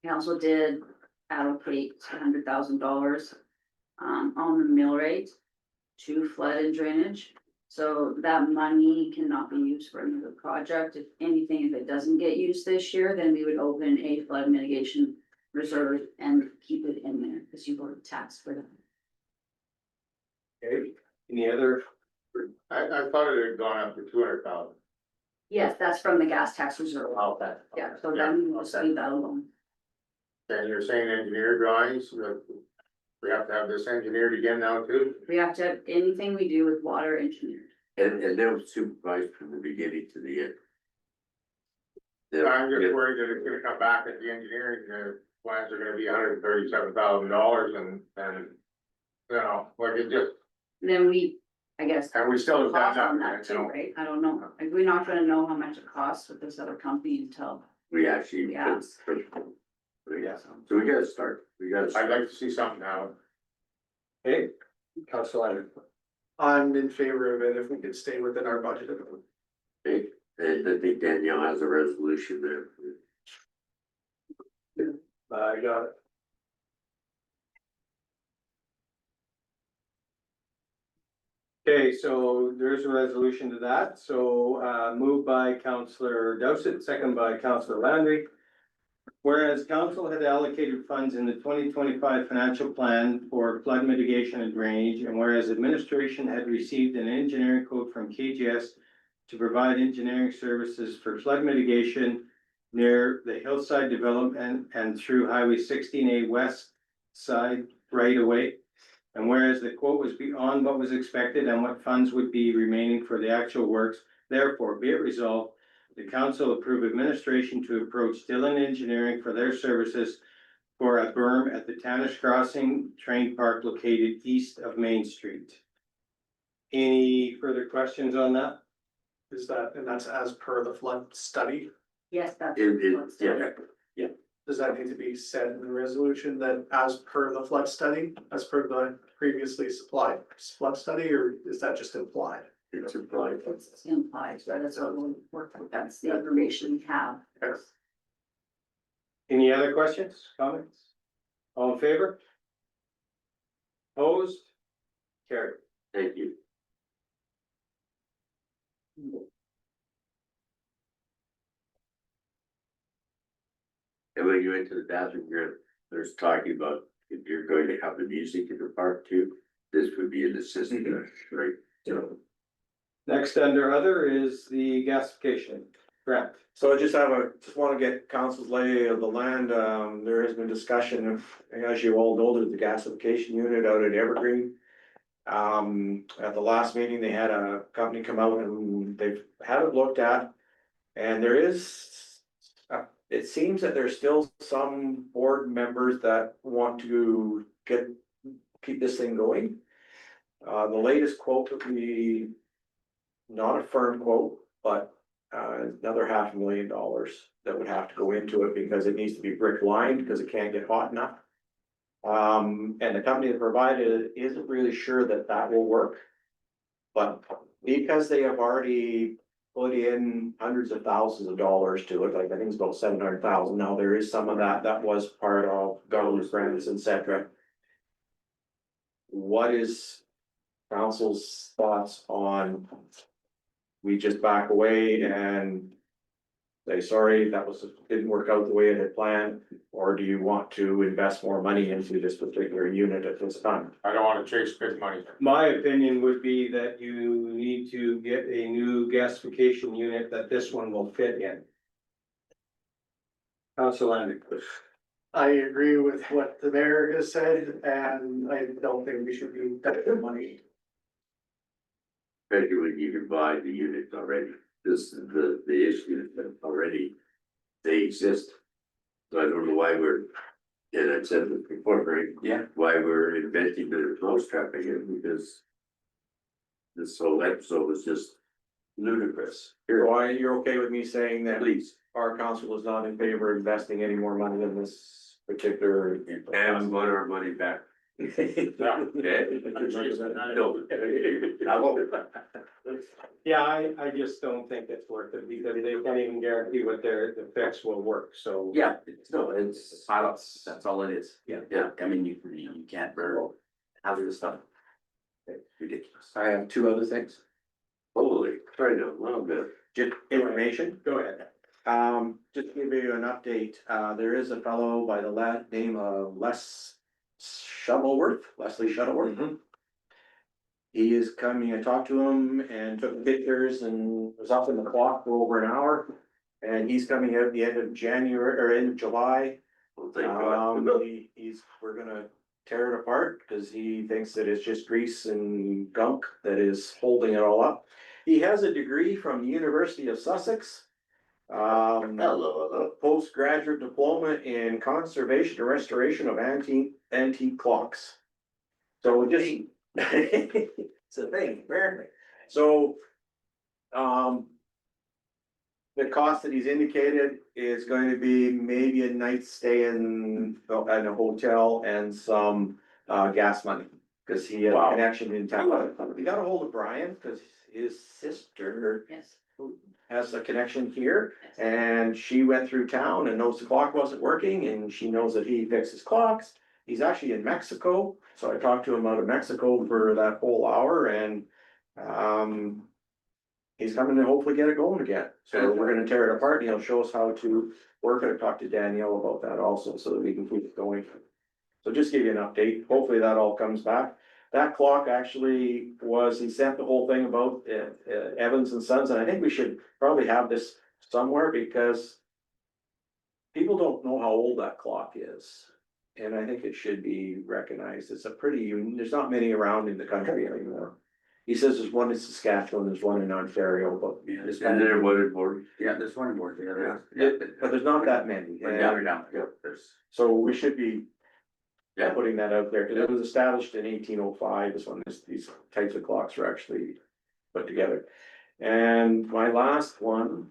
Council did allocate $100,000 on the mill rate to flood and drainage. So that money cannot be used for another project. If anything, if it doesn't get used this year, then we would open a flood mitigation reserve and keep it in there because you've already taxed for that. Okay, any other? I thought it had gone up to 200,000. Yes, that's from the gas tax reserve. Oh, that. Yeah, so then we'll just leave that alone. And you're saying engineer drawings, that we have to have this engineered again now too? We have to have anything we do with water engineered. And they'll supervise from the beginning to the end. They'll- I'm just worried that it's gonna come back at the engineering, plans are gonna be $137,000 and, you know, like it just, Then we, I guess. and we still have cost done on nothing, that you too, know? right? I don't know. Like, we're not gonna know how much it costs with this other company until. We actually. Yeah. Yeah, so we gotta start, I'd like to see something now. Okay, Council Leonard. I'm in favor of it if we could stay within our budget. Okay, and I think Danielle has a resolution there. I got it. Okay, so there's a resolution to that, so moved by Councillor Dowsett, second by Councillor Landry. Whereas council had allocated funds in the 2025 financial plan for flood mitigation and drainage, and whereas administration had received an engineering quote from KGS to provide engineering services for flood mitigation near the hillside development and through Highway 16A west side right away. And whereas the quote was beyond what was expected and what funds would be remaining for the actual works, therefore be it resolved, the council approve administration to approach Dillon Engineering for their services for a berm at the Tannish Crossing Train Park located east of Main Street. Any further questions on that? Is that, and that's as per the flood study? Yes, that's. Yeah, Does that need to be said in the resolution that as per the flood study, as per the previously supplied flood study, or is that just implied? it's implied. It's implied, so that's what we'll work with. That's the information we have. Any other questions, comments? All in favor? Opposed? Carried. Thank you. And when you went to the bathroom, there's talking about if you're going to have the music in the park too, this would be an assistant, right? So. Next under other is the gasification. Grant. So I just wanna get council's lay of the land, there has been discussion of, as you all know, there's the gasification unit out at Evergreen. At the last meeting, they had a company come out and they've had it looked at. And there is, it seems that there's still some board members that want to keep this thing going. The latest quote would be not a firm quote, but another $500,000 that would have to go into it because it needs to be brick lined because it can't get hot enough. And the company that provided it isn't really sure that that will work. But because they have already put in hundreds of thousands of dollars to it, like I think it's about 700,000. Now there is some of that was part of government grants, etc. What is council's thoughts on? We just back away and say, sorry, didn't work out the way it had planned, or do you want to invest more money into this particular unit at this time? I don't wanna chase big money. My opinion would be that you need to get a new gasification unit that this one will fit in. Council Landry. I agree with what the mayor has said, and I don't think we should be dumping money. Especially when you can buy the units already, this, the issue that already, they exist. So I don't know why we're, and I said this before, right? Yeah. Why we're inventing the mousetrap again, because this whole episode was just ludicrous. Why, you're okay with me saying that Please, our council is not in favor of investing any more money in this particular? and we want our money back. Okay? No. I won't. Yeah, I just don't think it's worth it because they can't even guarantee what the fix will work, so. Yeah, it's Pilots, that's all it is. Yeah. I mean, you can't have this stuff. It's ridiculous. I have two other things, holy, try to, a little bit. just information. Go ahead. Just to give you an update, there is a fellow by the name of Leslie Shuttleworth. He is coming, I talked to him and took pictures and was up in the clock for over an hour. And he's coming out at the end of January or end of July. Well, thank God. We're gonna tear it apart because he thinks that it's just grease and gunk that is holding it all up. He has a degree from the University of Sussex. Hello. Postgraduate diploma in conservation and restoration of antique clocks. So just, it's a thing, apparently. So, the cost that he's indicated is going to be maybe a night's stay in a hotel and some gas money. Cause he has a connection in town. We got a hold of Brian, cause his sister Yes. has a connection here. And she went through town and knows the clock wasn't working and she knows that he fixes clocks. He's actually in Mexico, so I talked to him out of Mexico for that whole hour and, he's coming to hopefully get it going again. So we're gonna tear it apart and he'll show us how to work it. I talked to Danielle about that also, so that we can keep it going. So just give you an update. Hopefully that all comes back. That clock actually he sent the whole thing about Evans and Sons, and I think we should probably have this somewhere because people don't know how old that clock is. And I think it should be recognized. It's a there's not many around in the country anymore. He says there's one in Saskatchewan, there's one in Ontario, but. Yeah, And then what it was. yeah, there's one more, But there's not that many. But yeah, we're down, yeah, there's. So we should be. Yeah. Putting that out there, because it was established in 1805 is when these types of clocks were actually put together. And my last one,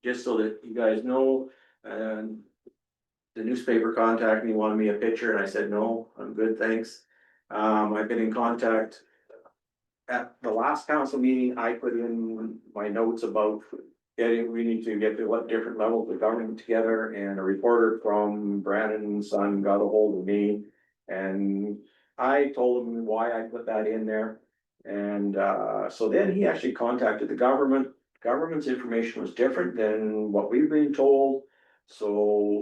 just so that you guys know, and the newspaper contacted me, wanted me a picture, and I said, no, I'm good, thanks. I've been in contact. At the last council meeting, I put in my notes about we need to get to different levels of government together, and a reporter from Brandon Son got a hold of me. And I told him why I put that in there. And so then he actually contacted the government. Government's information was different than what we've been told. So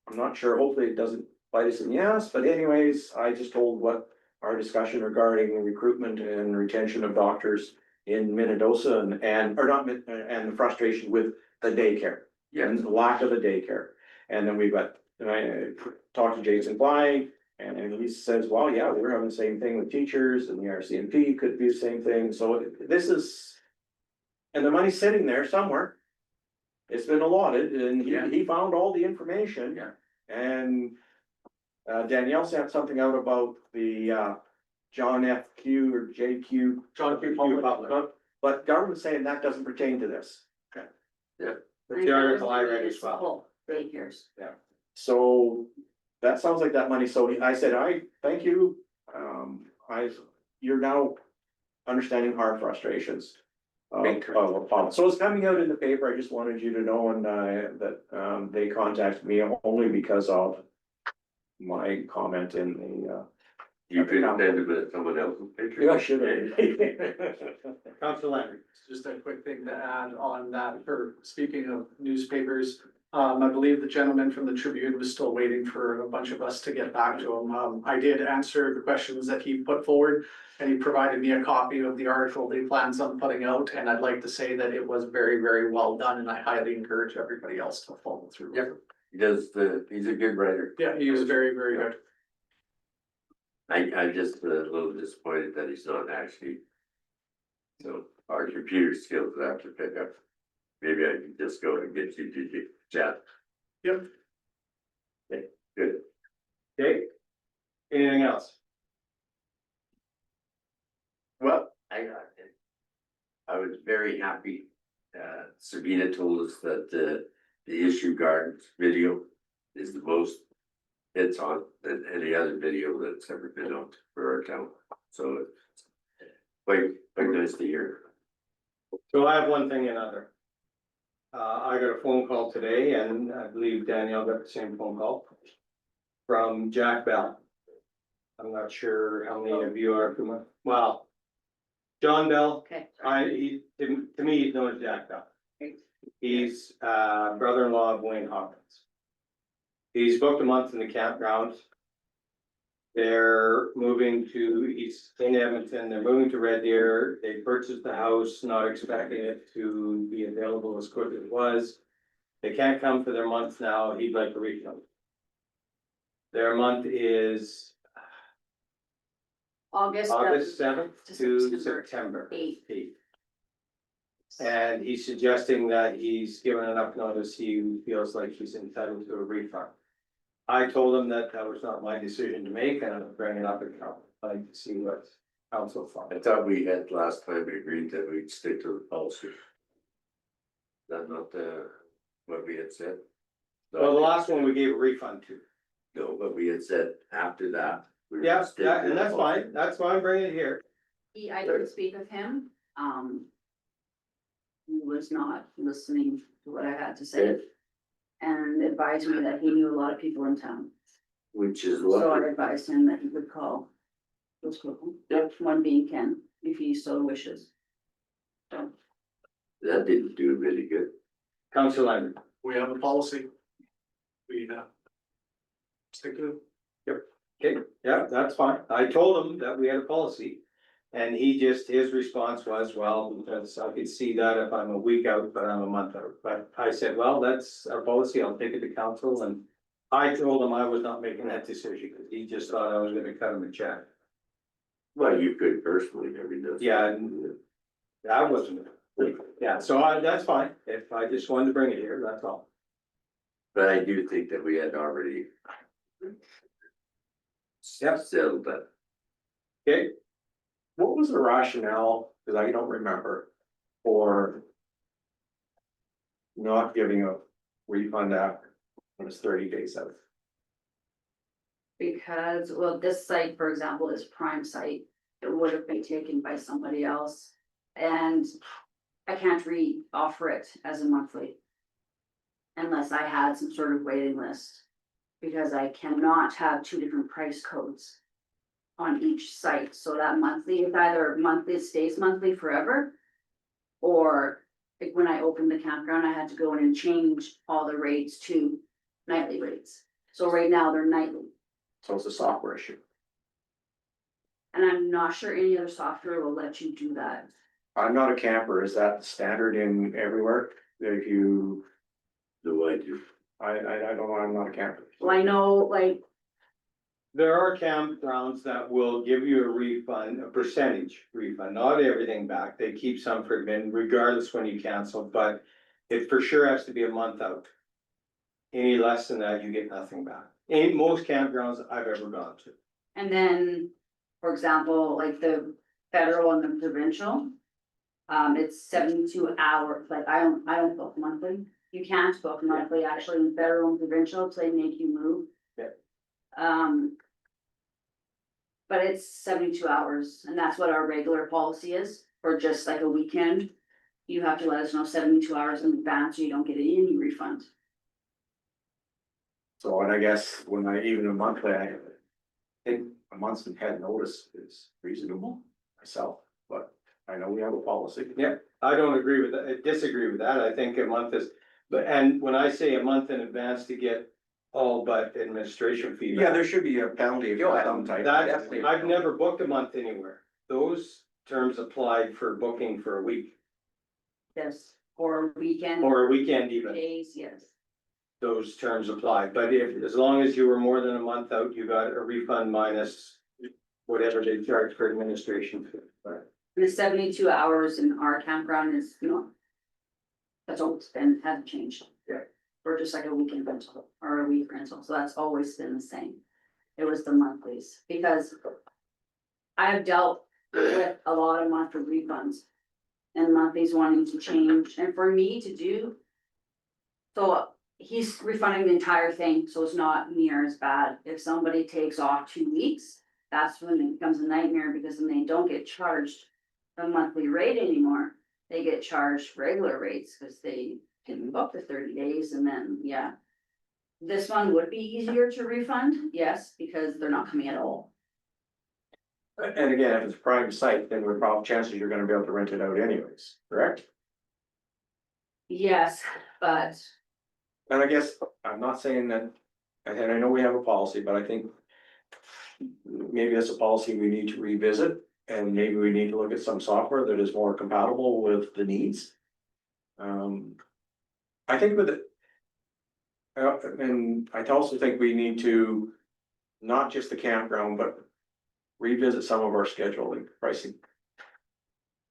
I'm not sure, hopefully it doesn't bite us in the ass, but anyways, I just told what our discussion regarding recruitment and retention of doctors in Minnedosa and the frustration with the daycare. Yeah. And the lack of the daycare. And then I talked to Jason Flying, and he says, well, yeah, we're having the same thing with teachers, and the RCMP could be the same thing, so this is. And the money's sitting there somewhere. It's been allotted, and he found all the information. Yeah. And Danielle sent something out about the John F. Q or JQ. John Q. Public. But government's saying that doesn't pertain to this. But the article I read as well. Full daycares. So that sounds like that money. So I said, thank you. You're now understanding our frustrations. So it's coming out in the paper. I just wanted you to know and that they contacted me only because of my comment in the. You could have been someone else's picture. Yeah, should have. Council Landry. Just a quick thing to add on that, for speaking of newspapers. I believe the gentleman from the Tribune was still waiting for a bunch of us to get back to him. I did answer the questions that he put forward. And he provided me a copy of the article that he plans on putting out, and I'd like to say that it was very, very well done, and I highly encourage everybody else to follow through. he's a good writer. Yeah, he was very, very good. I'm just a little disappointed that he's not actually. So our computer skills have to pick up. Maybe I can just go and get you to chat. Yep. Okay, good. Okay, anything else? Well, I was very happy. Sabina told us that the issue gardens video is the most hits on than any other video that's ever been on for our town. So it's quite nice to hear. So I have one thing and other. I got a phone call today, and I believe Danielle got the same phone call from Jack Bell. I'm not sure how many of you are familiar, well, John Bell, Okay. to me, he's known as Jack Bell. He's brother-in-law of Wayne Hawkins. He's booked a month in the campground. They're moving to, he's in Edmonton, they're moving to Red Deer, they purchased the house, not expecting it to be available as quick as it was. They can't come for their month now, he'd like to refund. Their month is August seventh to September 8th. And he's suggesting that he's given enough notice, he feels like he's entitled to a refund. I told him that that was not my decision to make, and I'm bringing it up at council, I'd like to see what council thought. I thought we had last time agreed that we'd stick to the policy. Is that not what we had said? Well, the last one we gave a refund to. No, but we had said after that. we were Yeah, sticking to and the that's policy. fine, that's why I'm bringing it here. I did speak with him, he was not listening to what I had to say. And advised me that he knew a lot of people in town, Which is so I what, advised him that he would call those people. Yep. One being Ken, if he so wishes. So, that didn't do really good. Council Lambert. We have a policy. We stick to it. Okay, yeah, that's fine. I told him that we had a policy. And his response was, well, because I could see that if I'm a week out, but I'm a month out. But I said, well, that's our policy. I'll take it to council. And I told him I was not making that decision because he just thought I was gonna cut him a check. Well, you could personally, every day. Yeah, and I wasn't. Yeah, so that's fine. If I just wanted to bring it here, that's all. But I do think that we had already. Yep. Settled that. Okay. What was the rationale, because I don't remember, for not giving a refund after when it's 30 days out? because, well, this site, for example, is prime site, it would have been taken by somebody else. And I can't re-offer it as a monthly. Unless I had some sort of waiting list. Because I cannot have two different price codes. On each site, so that monthly, it's either monthly, it stays monthly forever. Or like when I opened the campground, I had to go in and change all the rates to nightly rates. So right now they're nightly, So it's a software issue. and I'm not sure any other software will let you do that. I'm not a camper. Is that standard in everywhere? If you, Do I do? I don't know, I'm not a camper. Well, I know, like, There are campgrounds that will give you a refund, a percentage refund, not everything back. They keep some for admin regardless when you cancel, but it for sure has to be a month out. Any less than that, you get nothing back. In most campgrounds I've ever gone to. and then, for example, like the federal and the provincial. It's 72 hours, like I don't book monthly, you can't book monthly, actually, in federal and provincial, so they make you move. Yeah. But it's 72 hours, and that's what our regular policy is, for just like a weekend. You have to let us know 72 hours in advance, or you don't get any refund. So, and I guess when even a monthly, I think a month's head notice is reasonable myself, but I know we have a policy. Yeah, I don't agree with that, I disagree with that, I think a month is, and when I say a month in advance to get all but administration fee. Yeah, there should be a penalty of some type. That, I've never booked a month anywhere, those terms apply for booking for a week, Yes, or a weekend. or a weekend even. Days, yes. those terms apply, but if, as long as you were more than a month out, you got a refund minus whatever they charge for administration fee. But The 72 hours in our campground is, that's always been, hasn't changed. Yeah. Or just like a weekend rental or a week rental, so that's always been the same. It was the monthlies, because I have dealt with a lot of monthly refunds. And monthlies wanting to change, and for me to do. So he's refunding the entire thing, so it's not near as bad. If somebody takes off 2 weeks, that's when it becomes a nightmare, because then they don't get charged a monthly rate anymore. They get charged regular rates, because they didn't move up to 30 days, and then, yeah. This one would be easier to refund, yes, because they're not coming at all. And again, if it's a prime site, then we're probably chances you're gonna be able to rent it out anyways, correct? Yes, but And I guess, I'm not saying that, and I know we have a policy, but I think. Maybe that's a policy we need to revisit, and maybe we need to look at some software that is more compatible with the needs. I think with it. And I also think we need to, not just the campground, but revisit some of our scheduling pricing.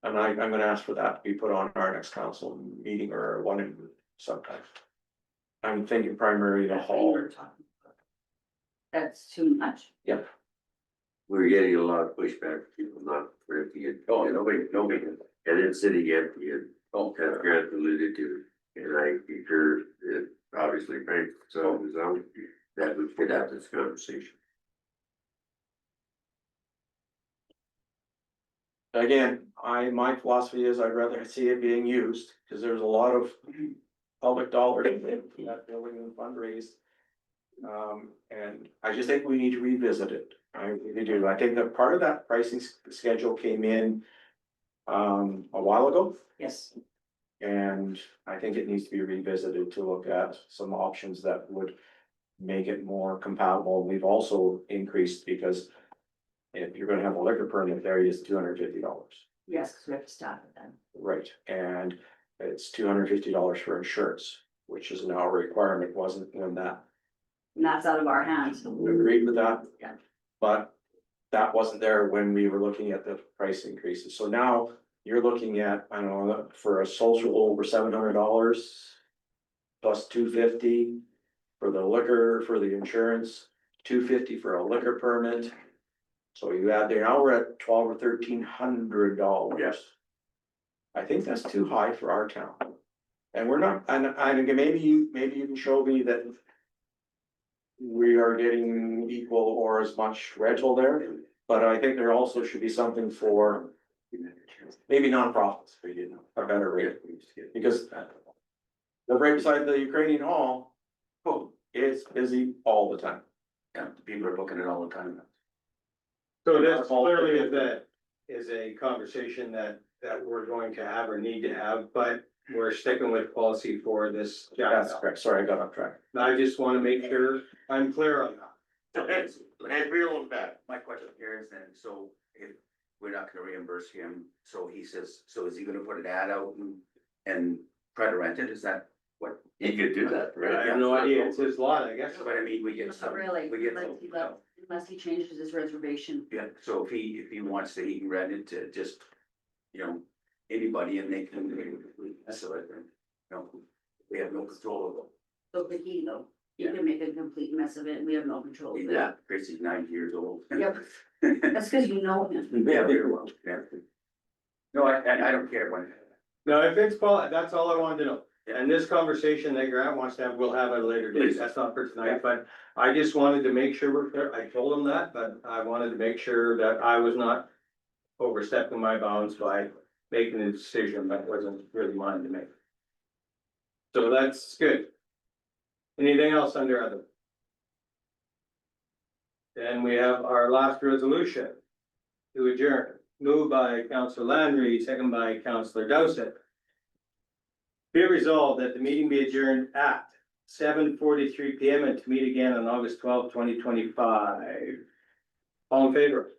And I'm gonna ask for that to be put on our next council meeting or one in sometime. I'm thinking primarily the hall. that's too much. We're getting a lot of pushback, from people not renting it. Oh, nobody, and it's sitting empty, and as Grant alluded to, and I concur, that obviously Frank, so is out, that we could have this conversation. Again, my philosophy is I'd rather see it being used, because there's a lot of public dollars in that building and fundraise. And I just think we need to revisit it. I really do. I think that part of that pricing schedule came in a while ago, Yes. and I think it needs to be revisited to look at some options that would make it more compatible. We've also increased, because if you're gonna have a liquor permit there, it's $250. Yes, because we have to stop it then. Right, and it's $250 for insurance, which is now a requirement, wasn't when that, And that's out of our hands. we agreed with that. Yeah. But that wasn't there when we were looking at the price increases, so now you're looking at, I don't know, for a social over $700. Plus $250 for the liquor, for the insurance, $250 for a liquor permit. So you add there, now we're at $1,200 or $1,300. Yes. I think that's too high for our town. And we're not, and again, maybe you can show me that. We are getting equal or as much rental there, but I think there also should be something for. Maybe nonprofits, for you know, a better rate, because. The right beside the Ukrainian Hall. Oh, it's busy all the time. Yeah, people are booking it all the time. So this clearly is a conversation that we're going to have or need to have, but we're sticking with policy for this. That's correct, sorry, I got off track. I just want to make sure I'm clear on that. It's real bad. My question here is then, so if we're not gonna reimburse him, so he says, so is he gonna put an ad out and try to rent it? Is that what? He could do that, I right? have no idea, it's his lot, I guess. But I mean, we get Not some, really, we get unless he changes his reservation. yeah, so if he wants to, he can rent it to just, anybody and they can, so I think, we have no control of it. So the key though, you can make a complete mess of it and we have no control of it. Yeah, Chrissy's 90 years old. Yep. That's because you know him. Yeah, very well, yeah. No, I don't care when. No, if it's that's all I wanted to know. And this conversation that Grant wants to have, we'll have at a later date. That's not for tonight, but I just wanted to make sure we're clear. I told him that, but I wanted to make sure that I was not overstepping my bounds by making a decision that wasn't really mine to make. So that's good. Anything else under other? Then we have our last resolution to adjourn, moved by Councillor Landry, second by Councillor Dowsett. Be it resolved that the meeting be adjourned at 7:43 PM and to meet again on August 12th, 2025. All in favor?